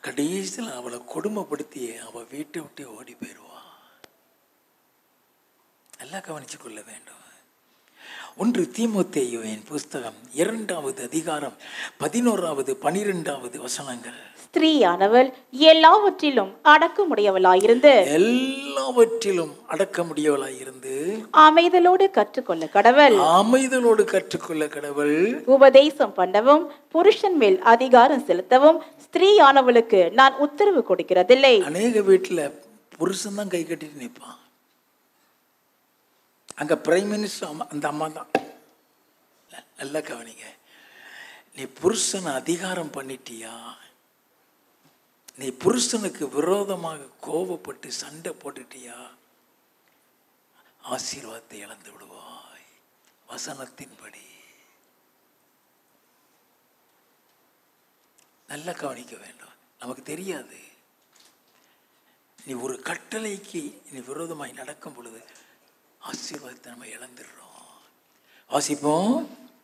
கடைசியில் அவளை கொடுமைப்படுத்தி அவள் வீட்டை விட்டு ஓடி போயிடுவா. நல்லா கவனிச்சு கொள்ள வேண்டும். 1 தீமோத்தேயுவின் புஸ்தகம் 2வது அதிகாரம் 11வது 12வது வசனங்கள். ஸ்திரீயானவள் எல்லாவற்றிலும் அடக்கமுடையவளாயிருந்து எல்லாவற்றிலும் அடக்கமுடையவளாயிருந்து அமைதலோடு கற்றுக்கொள்ள கடவள். அமைதலோடு கற்றுக்கொள்ள கடவுள். உபதேசம் பண்ணவும் புருஷன் மேல் அதிகாரம் செலுத்தவும் ஸ்திரீயானவளுக்கு நான் உத்தரவு கொடுக்கிறதில்லை. அநேக வீட்டில் புருஷன் தான் கை கட்டிட்டு நிற்பான். அங்க பிரைம் மினிஸ்டர் அந்த அம்மா தான். நல்லா கவனிங்க. நீ புருஷனை அதிகாரம் பண்ணிட்டியா, நீ புருஷனுக்கு விரோதமாக கோபப்பட்டு சண்டை போட்டுட்டியா, ஆசீர்வாதத்தை இழந்து விடுவாய். வசனத்தின்படி நல்லா கவனிக்க வேண்டும். நமக்கு தெரியாது. நீ ஒரு கட்டளைக்கு நீ விரோதமாய் நடக்கும் பொழுது ஆசீர்வாதத்தை நம்ம இழந்துடுறோம். வாசிப்போம்.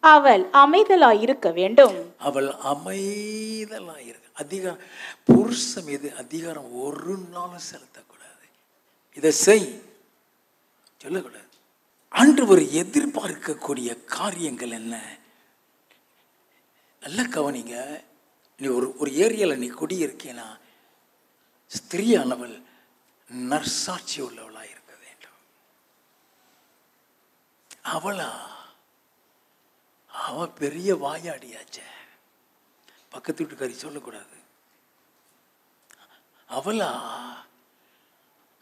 அவள் அமைதலாய் இருக்க வேண்டும். அவள் அமைதலாய் இருக்க. அதிகாரம் புருஷன் மீது அதிகாரம் ஒரு நாளும் செலுத்தக்கூடாது. இதை செய் சொல்லக்கூடாது. ஆண்டவர் எதிர்பார்க்கக்கூடிய காரியங்கள் என்ன? நல்லா கவனிங்க. நீ ஒரு ஏரியாவில் நீ குடியிருக்கேனா, ஸ்திரீயானவள் நற்சாட்சி உள்ளவளாக இருக்க வேண்டும். அவ பெரிய வாயாடியாச்ச, பக்கத்து வீட்டுக்காரி சொல்லக்கூடாது.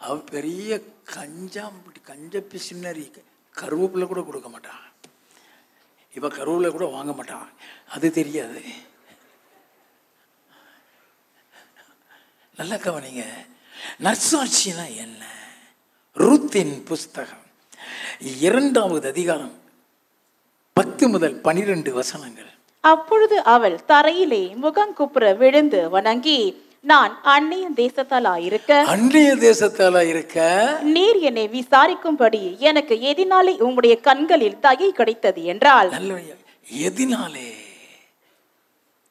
அவ பெரிய கஞ்ச பிசினரி, கருவேப்பிலை கூட கொடுக்க மாட்டான். இவ கருவேப்பிலை கூட வாங்க மாட்டான். அது தெரியாது. நல்லா கவனிங்க. நற்சாட்சினா என்ன? ரூத்தின் புஸ்தகம் 2வது அதிகாரம் 10 முதல் 12 வசனங்கள். அப்பொழுது அவள் தரையிலே முகங்குப்புற விழுந்து வணங்கி, நான் அந்நிய தேசத்தாலாயிருக்க நீர் என்னை விசாரிக்கும்படி எனக்கு எதினாலே உம்முடைய கண்களில் தயை கிடைத்தது என்றாள். நல்ல எதினாலே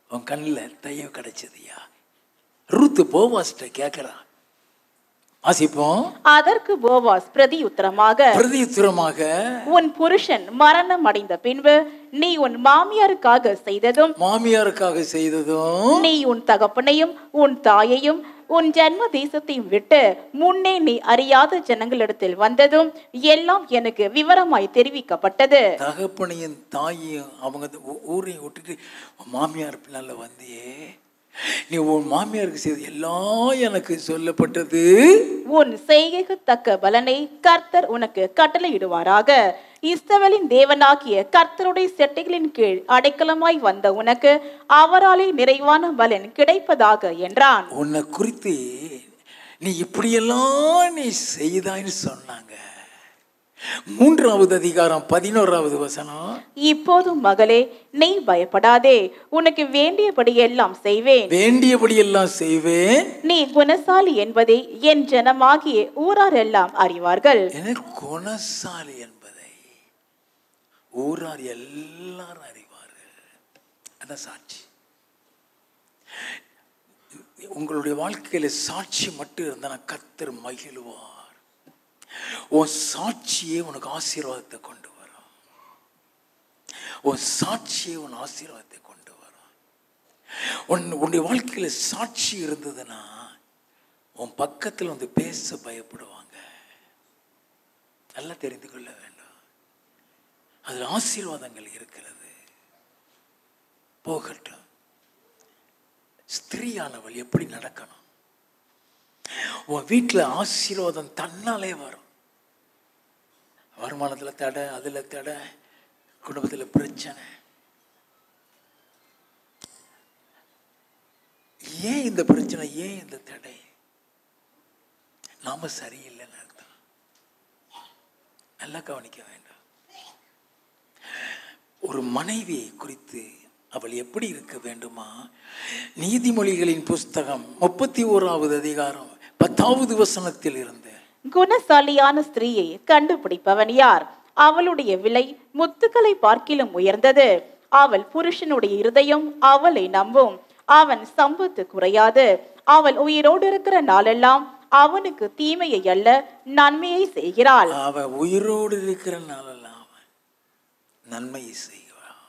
உன் கண்ணில் தயை கிடைச்சதுயா? ரூத்து போவாஸ்ட கேட்கிறா. வாசிப்போம். அதற்கு போவாஸ் பிரதியுத்தரமாக உன் புருஷன் மரணம் அடைந்த பின்பு நீ உன் மாமியாருக்காக செய்ததும் நீ உன் தகப்பனையும் உன் தாயையும் உன் ஜன்ம தேசத்தையும் விட்டு முன்னே நீ அறியாத ஜனங்களிடத்தில் வந்ததும் எல்லாம் எனக்கு விவரமாய் தெரிவிக்கப்பட்டது. தகப்பனையும் தாயையும் அவங்க ஊரையும் விட்டுட்டு மாமியார் பின்னால வந்தியே, நீ உன் மாமியாருக்கு செய்த எல்லாம் எனக்கு சொல்லப்பட்டது. உன் செய்கைக்கு தக்க பலனை கர்த்தர் உனக்கு கட்டளையிடுவாராக. இஸ்ரவேலின் தேவனாகிய கர்த்தருடைய செட்டைகளின் கீழ் அடைக்கலமாய் வந்த உனக்கு அவராலே நிறைவான பலன் கிடைப்பதாக என்றான். உன்னை குறித்து நீ இப்படியெல்லாம் நீ செய்தான்னு சொன்னாங்க. 3வது அதிகாரம் 11வது வசனம். இப்போதும் மகளே, நீ பயப்படாதே, உனக்கு வேண்டியபடி எல்லாம் செய்வேன். நீ குணசாலி என்பதை என் ஜனமாகிய ஊரார் எல்லாம் அறிவார்கள். குணசாலி என்பதை ஊரார் எல்லாரும் அறிவார்கள். அதான் சாட்சி. உங்களுடைய வாழ்க்கையில சாட்சி மட்டும் இருந்தா கர்த்தர் மகிழ்வார். உன் சாட்சியே உனக்கு ஆசீர்வாதத்தை கொண்டு வரும். உன் சாட்சியே உன் ஆசீர்வாதத்தை கொண்டு வரும். உன்னுடைய வாழ்க்கையில சாட்சி இருந்ததுன்னா உன் பக்கத்தில் வந்து பேச பயப்படுவாங்க. நல்லா தெரிந்து கொள்ள வேண்டும். அதில் ஆசீர்வாதங்கள் இருக்கிறது. போகட்டும். ஸ்திரீயானவள் எப்படி நடக்கணும்? உன் வீட்டில் ஆசீர்வாதம் தன்னாலே வரும். வருமானத்தில் தடை, அதில் தடை, குடும்பத்தில் பிரச்சனை. ஏன் இந்த பிரச்சனை? ஏன் இந்த தடை? நாம சரியில்லைன்னு அர்த்தம். நல்லா கவனிக்க வேண்டும். ஒரு மனைவி குறித்து அவள் எப்படி இருக்க வேண்டுமா? நீதிமொழிகளின் புஸ்தகம் 31வது அதிகாரம் 10வது வசனத்தில் இருந்து, குணசாலியான ஸ்திரீயை கண்டுபிடிப்பவன் யார்? அவளுடைய விலை முத்துக்களை பார்க்கிலும் உயர்ந்தது. அவள் புருஷனுடைய இருதயம் அவளை நம்பும். அவன் சம்பத்து குறையாது. அவள் உயிரோடு இருக்கிற நாளெல்லாம் அவனுக்கு தீமையை அல்ல நன்மையை செய்கிறாள். அவன் உயிரோடு இருக்கிற நாளெல்லாம் நன்மை செய்வார்.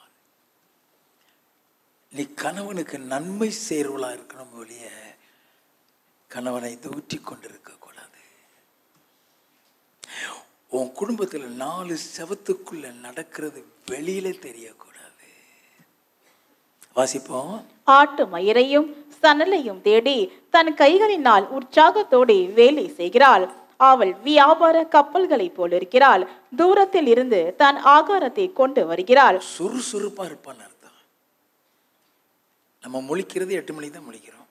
நீ கணவனுக்கு நன்மை செய்கிறவளா இருக்கணும் ஒழிய கணவனை தூற்றி கொண்டிருக்க கூடாது. உன் குடும்பத்தில் 4 செவத்துக்குள்ள நடக்கிறது வெளியில தெரியக்கூடாது. வாசிப்போம். ஆட்டு மயிரையும் சணலையும் தேடி தன் கைகளினால் உற்சாகத்தோடு வேலை செய்கிறாள். அவள் வியாபார கப்பல்களை போல் இருக்கிறாள். தூரத்தில் இருந்து தன் ஆகாரத்தை கொண்டு வருகிறாள். சுறுசுறுப்பா இருப்பான்னு அர்த்தம். நம்ம முழிக்கிறது 8 மணிக்கு தான் முழிக்கிறோம்.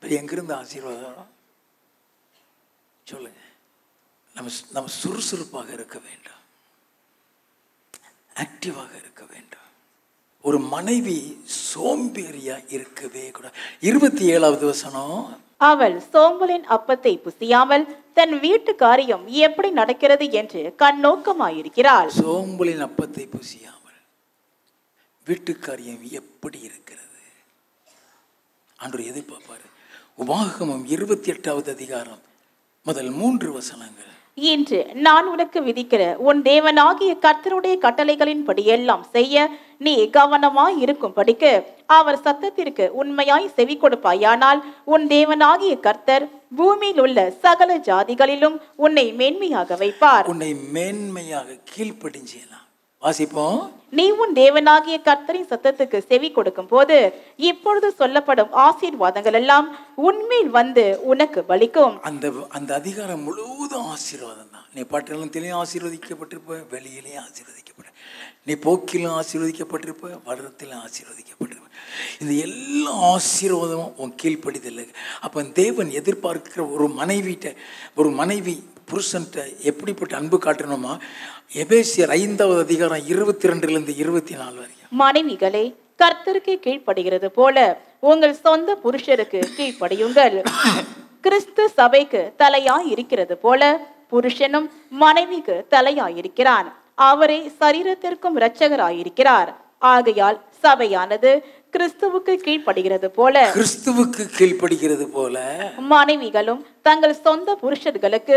எங்கிருந்து ஆசீர்வாதம் சொல்லுங்க. நம்ம சுறுசுறுப்பாக இருக்க வேண்டும், ஆக்டிவாக இருக்க வேண்டும். ஒரு மனைவி சோம்பேறியா இருக்கவே கூடாது. 27வது வசனம். அவள் சோம்பலின் அப்பத்தை புசியாமல் தன் வீட்டு காரியம் எப்படி நடக்கிறது என்று கண்ணோக்கமாயிருக்கிறாள். சோம்பலின் அப்பத்தை புசியாமல் வீட்டு காரியம் எப்படி இருக்கிறது ஆண்டவர் எதிர்பார்ப்பாரு. உபாகமம் 28வது அதிகாரம் முதல் 3 வசனங்கள். இன்று நான் உனக்கு விதிக்கிற உன் தேவனாகிய கர்த்தருடைய கட்டளைகளின்படி எல்லாம் செய்ய நீ கவனமாய் இருக்கும்படிக்கு அவர் சத்தத்திற்கு உண்மையாய் செவி கொடுப்பாயானால் உன் தேவனாகிய கர்த்தர் பூமியில் உள்ள சகல ஜாதிகளிலும் உன்னை மேன்மையாக வைப்பார். உன்னை மேன்மையாக கீழ்ப்படிஞ்சேனா. வாசிப்போம். நீ உன் தேவனாகிய கர்த்தரின் சத்தத்துக்கு செவி கொடுக்கும் போது இப்பொழுது சொல்லப்படும் ஆசீர்வாதங்கள் எல்லாம் உன்மேல் வந்து உனக்கு பலிக்கும். அந்த அதிகாரம் முழுவதும் ஆசீர்வாதம் தான். நீ பட்டணத்திலையும் ஆசீர்வதிக்கப்பட்டிருப்ப, வெளியிலையும் ஆசீர்வதிக்கப்பட்ட, நீ போக்கிலும் ஆசீர்வதிக்கப்பட்டிருப்ப, வளரத்திலும் ஆசீர்வதிக்கப்பட்டிருப்ப. இந்த எல்லா ஆசீர்வாதமும் உன் கீழ்ப்படிதல். அப்போ தேவன் எதிர்பார்க்கிற ஒரு மனைவி புருஷன்ட்ட எப்படிப்பட்ட அன்பு காட்டணுமா? எபேசியர் 5வது அதிகாரம் 22லிருந்து 24 வரைக்கும். மனைவிகளே, கர்த்தருக்கு கீழ்ப்படுகிறது போல உங்கள் சொந்த புருஷருக்கு கீழ்ப்படியுங்கள். கிறிஸ்து சபைக்கு தலையாய் இருக்கிறது போல புருஷனும் மனைவிக்கு தலையாயிருக்கிறான். அவரே சரீரத்திற்கும் இரட்சகராயிருக்கிறார். ஆகையால் சபையானது கிறிஸ்துவுக்கு கீழ்ப்படுகிறது போல மனைவிகளும் தங்கள் சொந்த புருஷர்களுக்கு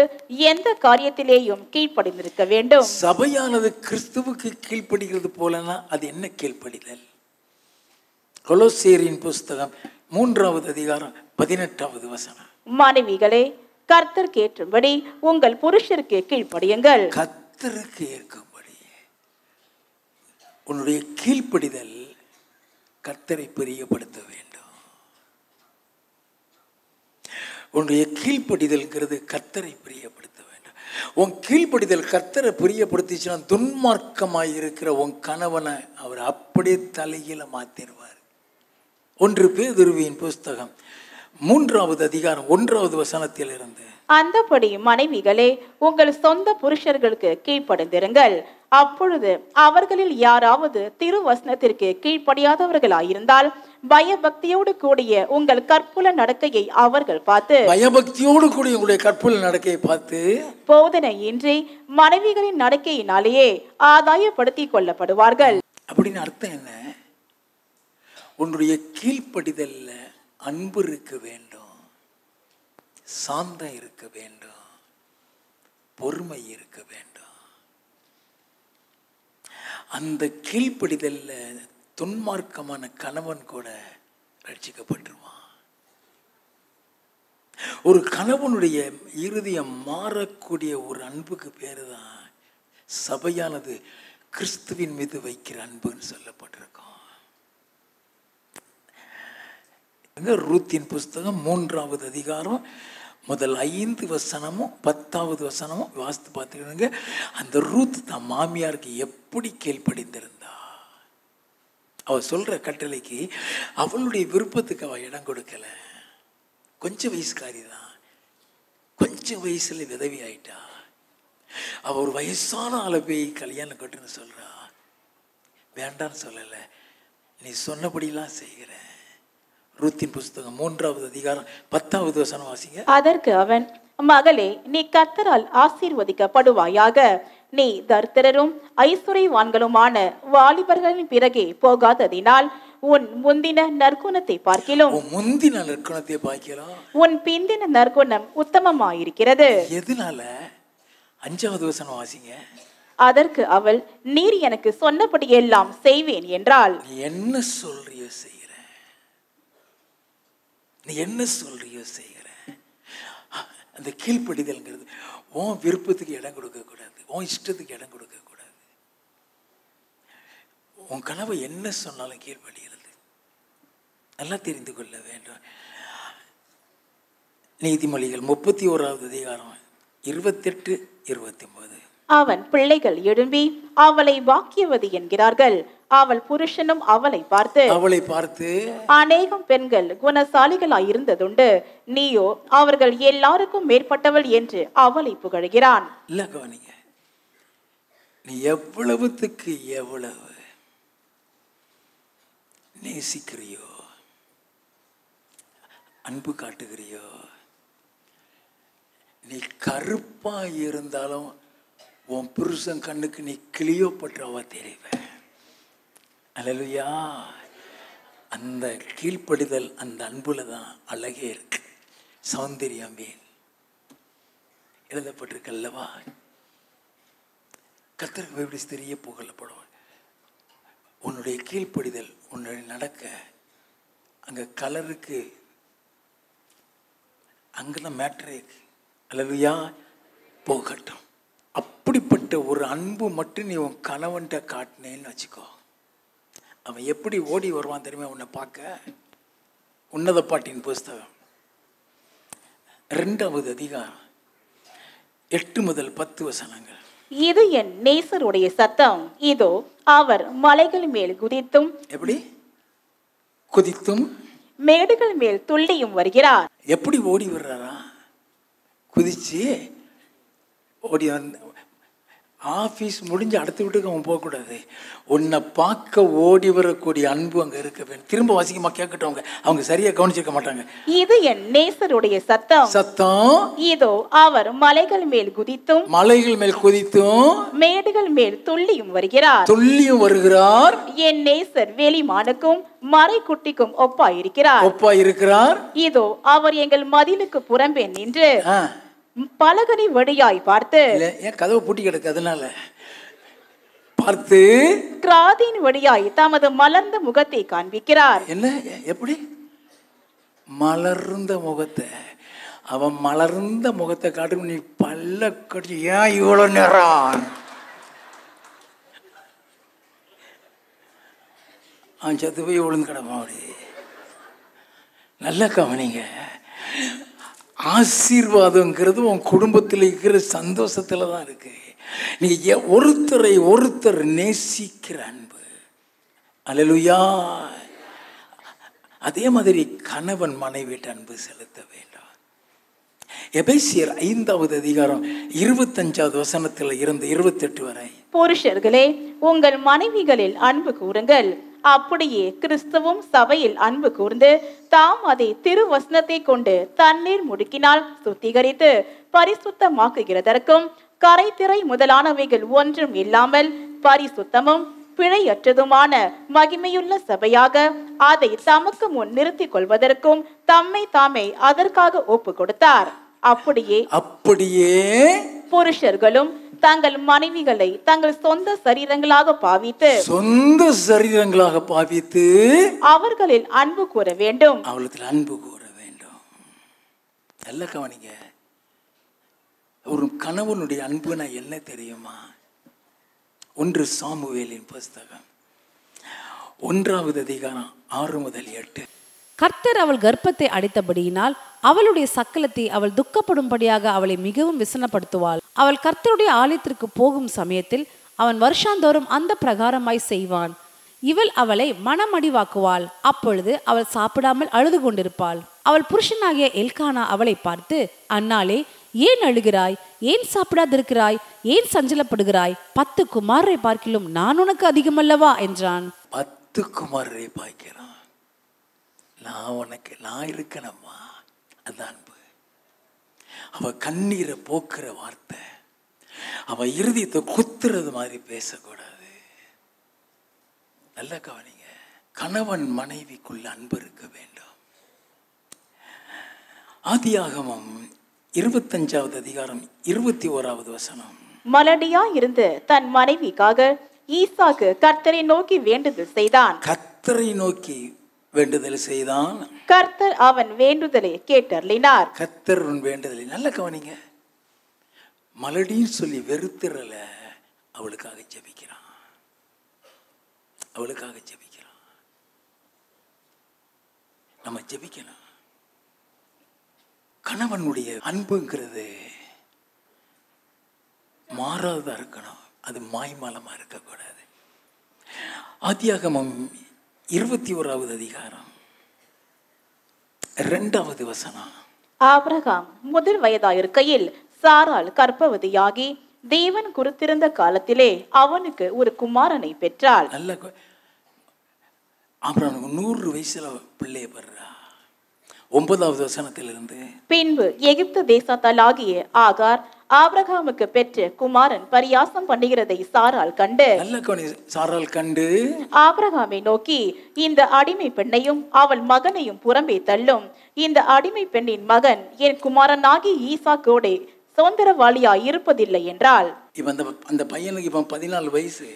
எந்த காரியத்திலேயும் கீழ்ப்படிந்திருக்க வேண்டும். சபையானது கிறிஸ்துவுக்கு கீழ்ப்படுகிறது போலனா அது என்ன கீழ்ப்படிதல்? கொலோசியரின் புஸ்தகம் 3வது அதிகாரம் 18வது வசனம். மனைவிகளே, கர்த்தர் கேட்டும்படி உங்கள் புருஷருக்கு கீழ்ப்படியுங்கள். கர்த்தருக்கு ஏற்கும்படி உன்னுடைய கீழ்ப்படிதல் கர்த்தரை பிரியப்படுத்த வேண்டும். உன்னுடைய கீழ்ப்படிதல்ங்கிறது கர்த்தரை பிரியப்படுத்த வேண்டும். உன் கீழ்ப்படிதல் கர்த்தரை பிரியப்படுத்திச்சுன்னா துன்மார்க்கமாய் இருக்கிற உன் கணவனை அவர் அப்படியே தலையில மாத்திடுவார். 1 பேதுருவின் புஸ்தகம் 3வது அதிகாரம் 1வது வசனத்தில் இருந்து. அந்தபடி மனைவிகளே, உங்கள் சொந்த புருஷர்களுக்கு கீழ்ப்படிந்திருங்கள். அப்பொழுது அவர்களில் யாராவது திருவசனத்திற்கு கீழ்ப்படியாதவர்களாயிருந்தால் பயபக்தியோடு கூடிய உங்கள் கற்புல நடக்கையை அவர்கள் பார்த்து போதனையின்றி மனைவிகளின் நடக்கையினாலேயே ஆதாயப்படுத்திக் கொள்ளப்படுவார்கள். அப்படின்னு அர்த்தம் என்ன? உன்னுடைய கீழ்ப்படிதல்ல அன்பு இருக்க வேண்டும், சாந்தம் இருக்க வேண்டும், பொறுமை இருக்க வேண்டும். அந்த கீழ்ப்படிதல்ல துன்மார்க்கமான கணவன் கூட ரட்சிக்கப்பட்டுருவான். ஒரு கணவனுடைய இருதயம் மாறக்கூடிய ஒரு அன்புக்கு பேரு தான் சபையானது கிறிஸ்துவின் மீது வைக்கிற அன்புன்னு சொல்லப்பட்டிருக்கும். ரூத்தின் புஸ்தகம் 3வது அதிகாரம் முதல் 5 வசனமும் 10வது வசனமும் வாசித்து பார்த்துக்கிடுங்க. அந்த ரூத் தான் மாமியாருக்கு எப்படி கீழ்ப்படிந்திருந்தா. அவள் சொல்ற கட்டளைக்கு அவளுடைய விருப்பத்துக்கு அவள் இடம் கொடுக்கல. கொஞ்சம் வயசுக்காரி தான், கொஞ்சம் வயசுல விதவி ஆயிட்டா. அவள் ஒரு வயசான ஆளை போய் கல்யாணம் கட்டுன்னு சொல்றா. வேண்டான்னு சொல்லல, நீ சொன்னபடிலாம் செய்கிற. ரூத்தின் புஸ்தகம் 3வது அதிகாரம் 10வது வசனம் வாசிங்க. அதற்கு அவன், மகளே, நீ கர்த்தரால் ஆசீர்வதிக்கப்படுவாயாக. நீ தரித்திரரும் ஐசுரைவான்களுமான வாலிபர்களின் பிறகே போகாததினால் உன் முந்தின நற்குணத்தை பார்க்கிலும் உன் பிந்தின நற்குணம் உத்தமமாயிருக்கிறது. எதனால? 5வது வசனம் வாசிங்க. அதற்கு அவள், நீர் எனக்கு சொன்னபடியெல்லாம் செய்வேன் என்றாள். நீ என்ன சொல்றியோ செய்கிற, நீ என்ன சொல்றியோ செய்கிற. அந்த கீழ்ப்படிதல்ங்கிறது உன் விருப்பத்துக்கு இடம் கொடுக்க கூடாது, உன் இஷ்டத்துக்கு இடம் கொடுக்க கூடாது. உன் கனவை என்ன சொன்னாலும் கீழ்ப்படிகிறது. நல்லா தெரிந்து கொள்ள வேண்டும். நீதிமொழிகள் 31வது அதிகாரம் 28, 29. அவன் பிள்ளைகள் எழும்பி அவளை பாக்கியவதி என்கிறார்கள். அவள் புருஷனும் அவளை பார்த்து அநேகம் பெண்கள் குணசாலிகளாய் இருந்ததுண்டு, நீயோ அவர்கள் எல்லாருக்கும் மேற்பட்டவள் என்று அவளை புகழ்கிறான். இல்ல கவனிங்க, நீ எவ்வளவுத்துக்கு எவ்வளவு நேசிக்கிறியோ, அன்பு காட்டுகிறியோ, நீ கருப்பா இருந்தாலும் உன் புருஷன் கண்ணுக்கு நீ கிளியோப்பட்டவா தெரிவ. அல்லேலூயா. அந்த கீழ்ப்படிதல், அந்த அன்புல தான் அழகே இருக்கு, சௌந்தரியம் எழுதப்பட்டிருக்கல்லவா. கர்த்தருக்கு எப்படி தெரிய புகழப்படும். உன்னுடைய கீழ்ப்படிதல் உன்னுடைய நடக்க அங்க கலருக்கு அங்கதான் மேட்ரே. அல்லேலூயா. போகட்டும். அப்படிப்பட்ட ஒரு அன்பு மட்டும் நீ உன் கணவன்கிட்ட காட்டினேன்னு வச்சுக்கோ, அவன் எப்படி ஓடி வருவான் தெரியுமா உன்னை பார்க்க. உன்னத பாட்டின் புஸ்தகம் 2வது அதிகாரம் 8 முதல் 10 வசனங்கள். இது என் நேசருடைய சத்தம், இதோ அவர் மலைகள் மேல் குதித்தும், எப்படி குதித்தும் மேடுகள் மேல் துள்ளியும் வருகிறார். எப்படி ஓடி வர்றாரா? குதிச்சு ஓடி வந்து ஆஃபீஸ் முடிஞ்சு அடுத்த வீட்டுக்கு அவன் போகக்கூடாது. உன்னை பார்க்க ஓடி வரக்கூடிய அன்பு அங்கே இருக்க வேண்டும். திரும்ப வாசிக்கமா கேட்கட்டும், அவங்க சரியாக கவனிச்சிருக்க மாட்டாங்க. இது என் நேசருடைய சத்தம், இதோ அவர் மலைகள் மேல் குதித்தும், மலைகள் மேல் குதித்தும், மேடுகள் மேல் துள்ளியும் வருகிறார். என் நேசர் வெளிமானுக்கும் மறை குட்டிக்கும் ஒப்பாயிருக்கிறார். இதோ அவர் எங்கள் மதிலுக்கு புறம்பே நின்று பலகனி வழியாய் பார்த்து, ஏன் கதவு பூட்டி கிடக்கு அதனால பார்த்து கிராதின் வழியாய் தமது மலர்ந்த முகத்தை காண்பிக்கிறார். என்ன எப்படி மலர்ந்த முகத்தை? அவன் மலர்ந்த முகத்தை காட்டும். நீ பல்ல கடிச்சு ஏன் இவ்வளவு நேரம் அவன் சத்து போய் விழுந்து கிடப்பான். அப்படி நல்ல கவனிங்க. ஆசீர்வாதங்கிறது உன் குடும்பத்தில் இருக்கிற சந்தோஷத்துல தான் இருக்கு. நீ ஒருத்தரை ஒருத்தர் நேசிக்கிற அன்பு. அல்லேலூயா. அதே மாதிரி கணவன் மனைவிட்ட அன்பு செலுத்த வேண்டும். எபேசியர் 5வது அதிகாரம் 25வது வசனத்தில் இருந்து 28 வரை. புருஷர்களே, உங்கள் மனைவிகளில் அன்பு கூறுங்கள், அப்படியே கிறிஸ்துவும் சபையில் அன்பு கூர்ந்து தாம் அதை திருவசனத்தை கொண்டு தண்ணீர் முடுக்கினால் சுத்திகரித்து பரிசுத்தமாக்குகிறதற்கும் கரைதிரை முதலானவைகள் ஒன்றும் இல்லாமல் பரிசுத்தமும் பிழையற்றதுமான மகிமையுள்ள சபையாக அதை தமக்கு முன் நிறுத்திக் கொள்வதற்கும் தம்மை தாமே அதற்காக ஒப்பு கொடுத்தார். அப்படியே புருஷர்களும் தங்கள் மனைவிகளை தங்கள் சொந்த சரீரங்களாக பாவித்து அவர்களில் அன்பு கூற வேண்டும். நல்ல கவனிங்க. ஒரு கணவனுடைய அன்புனா என்ன தெரியுமா? 1 சாமுவேலின் புஸ்தகம் 1வது அதிகாரம் 6 முதல் 8. கர்த்தர் அவள் கர்ப்பத்தை அடைத்தபடியினால் அவளுடைய சக்கலத்தை அவள் துக்கப்படும்படியாக அவளை மிகவும் விசனப்படுத்துவாள். அவள் கர்த்தருடைய ஆலயத்திற்கு போகும் சமயத்தில் அவன் வருஷாந்தோறும் அந்த பிரகாரமாய் செய்வான். இவள் அவளை மனமடிவாக்குவாள். அப்பொழுது அவள் சாப்பிடாமல் அழுது கொண்டிருப்பாள். அவள் புருஷனாகிய எல்கானா அவளை பார்த்து, அன்னாளே, ஏன் அழுகிறாய்? ஏன் சாப்பிடாதிருக்கிறாய்? ஏன் சஞ்சலப்படுகிறாய்? 10 குமாரரை பார்க்கிலும் நான் உனக்கு அதிகமல்லவா என்றான். 10 குமாரரை பார்க்கிறான். நான் இருக்கணும்மா. அது அன்பு. அவ கண்ணீரை போக்குற வார்த்தை, அவ இருதயத்தை குத்துறது மாதிரி பேசக்கூடாது. நல்ல கவனிங்க. கணவன் மனைவிக்குள்ள அன்பு இருக்க வேண்டும். ஆதியாகமம் 25வது அதிகாரம் 21வது வசனம். மலடியாயிருந்த தன் மனைவிக்காக ஈசாக்கு கர்த்தரை நோக்கி வேண்டுதல் செய்தான். கர்த்தரை நோக்கி வேண்டுதல் செய்தான். கர்த்தர் அவன் வேண்டுதலை கேட்டருளினார். கர்த்தர் உன் வேண்டுதலை நல்ல கவனிங்க. மலடின்னு சொல்லி வெறுத்திரல, அவளுக்காக ஜெபிக்கிறான். அவளுக்காக ஜெபிக்கிறான். நம்ம ஜெபிக்கணும். கணவனுடைய அன்புங்கிறது மாறாததா இருக்கணும். அது மாய்மாலமா இருக்கக்கூடாது. ஆதியாகமம் 21வது அதிகாரம் 2வது வசனம். ஆபிரகாம் முதல் வயதாயிருக்கையில் சாராள் கர்ப்பவதியாகி தேவன் குறித்திருந்த காலத்திலே அவனுக்கு ஒரு குமாரனை பெற்றாள். நல்ல ஆபிரகாமுக்கு 100 வயசுல பிள்ளைய பெறா. 9வது வசனத்திலிருந்து, பின்பு எகிப்து தேசத்தாலாகிய ஆகார் ஆபிரகாமுக்கு பெற்ற குமாரன் பரியாசம் பண்ணுகிறதை சாராள் கண்டு, நல்ல கவனி, சாராள் கண்டு ஆபிரகாமை நோக்கி, இந்த அடிமை பெண்ணையும் அவள் மகனையும் புறம்பே தள்ளும். இந்த அடிமை பெண்ணின் மகன் என் குமாரனாகி ஈசாக்கோடே சுதந்திரவாளியாய் இருப்பதில்லை என்றாள். இவன் அந்த பையனுக்கு இப்போ 14 வயசு.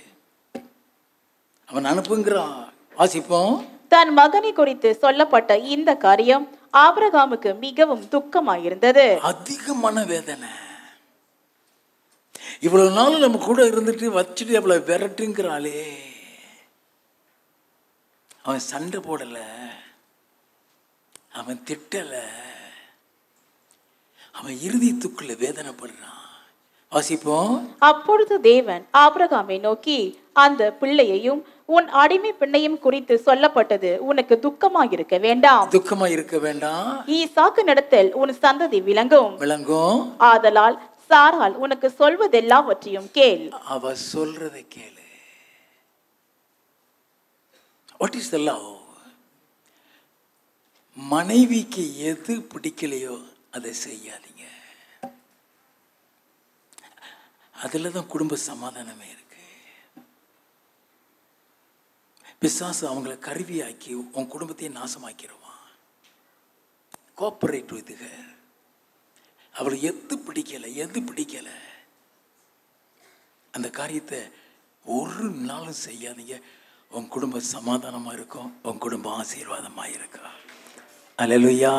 அவன் அனுப்புங்கிறான். வாசிப்போம். தன் மகனை குறித்து சொல்லப்பட்ட இந்த காரியம் ஆபிரகாமுக்கு மிகவும் துக்கமாயிருந்தது. அதிகமான வேதனை. இவ்வளவு நாள் நம்ம கூட இருந்துட்டு வச்சுட்டு அவ்வளவு விரட்டுங்கிறாளே. அவன் சண்டை போடல, அவன் திட்டல, அவன் இருதயத்துக்குள்ள வேதனைப்படுறான். வாசிப்போம். அப்பொழுது தேவன் ஆபிரகாமை நோக்கி, அந்த பிள்ளையையும் உன் அடிமை பெண்ணையும் குறித்து சொல்லப்பட்டது உனக்கு துக்கமாயிருக்க வேண்டாம். துக்கமா இருக்க வேண்டாம். ஈசாக்கு நடத்தல் உன் சந்ததி விளங்கும். ஆதலால் சாராள் உனக்கு சொல்வதெல்லாவற்றையும் கேள். அவ சொல்றதை கேளு. What is the love? மனைவிக்கு எது பிடிக்கலையோ அதை செய்யாதீங்க. அதுலதான் குடும்ப சமாதானமே இருக்கு. பிசாசு அவங்கள கருவியாக்கி உன் குடும்பத்தையே நாசமாக்கிடுவான். Cooperate with her. அவளுக்கு எது பிடிக்கல அந்த காரியத்தை ஒரு நாளும் செய்யாதீங்க. உன் குடும்பம் சமாதானமா இருக்கும், உன் குடும்பம் ஆசீர்வாதமா இருக்கும். அல்லேலூயா.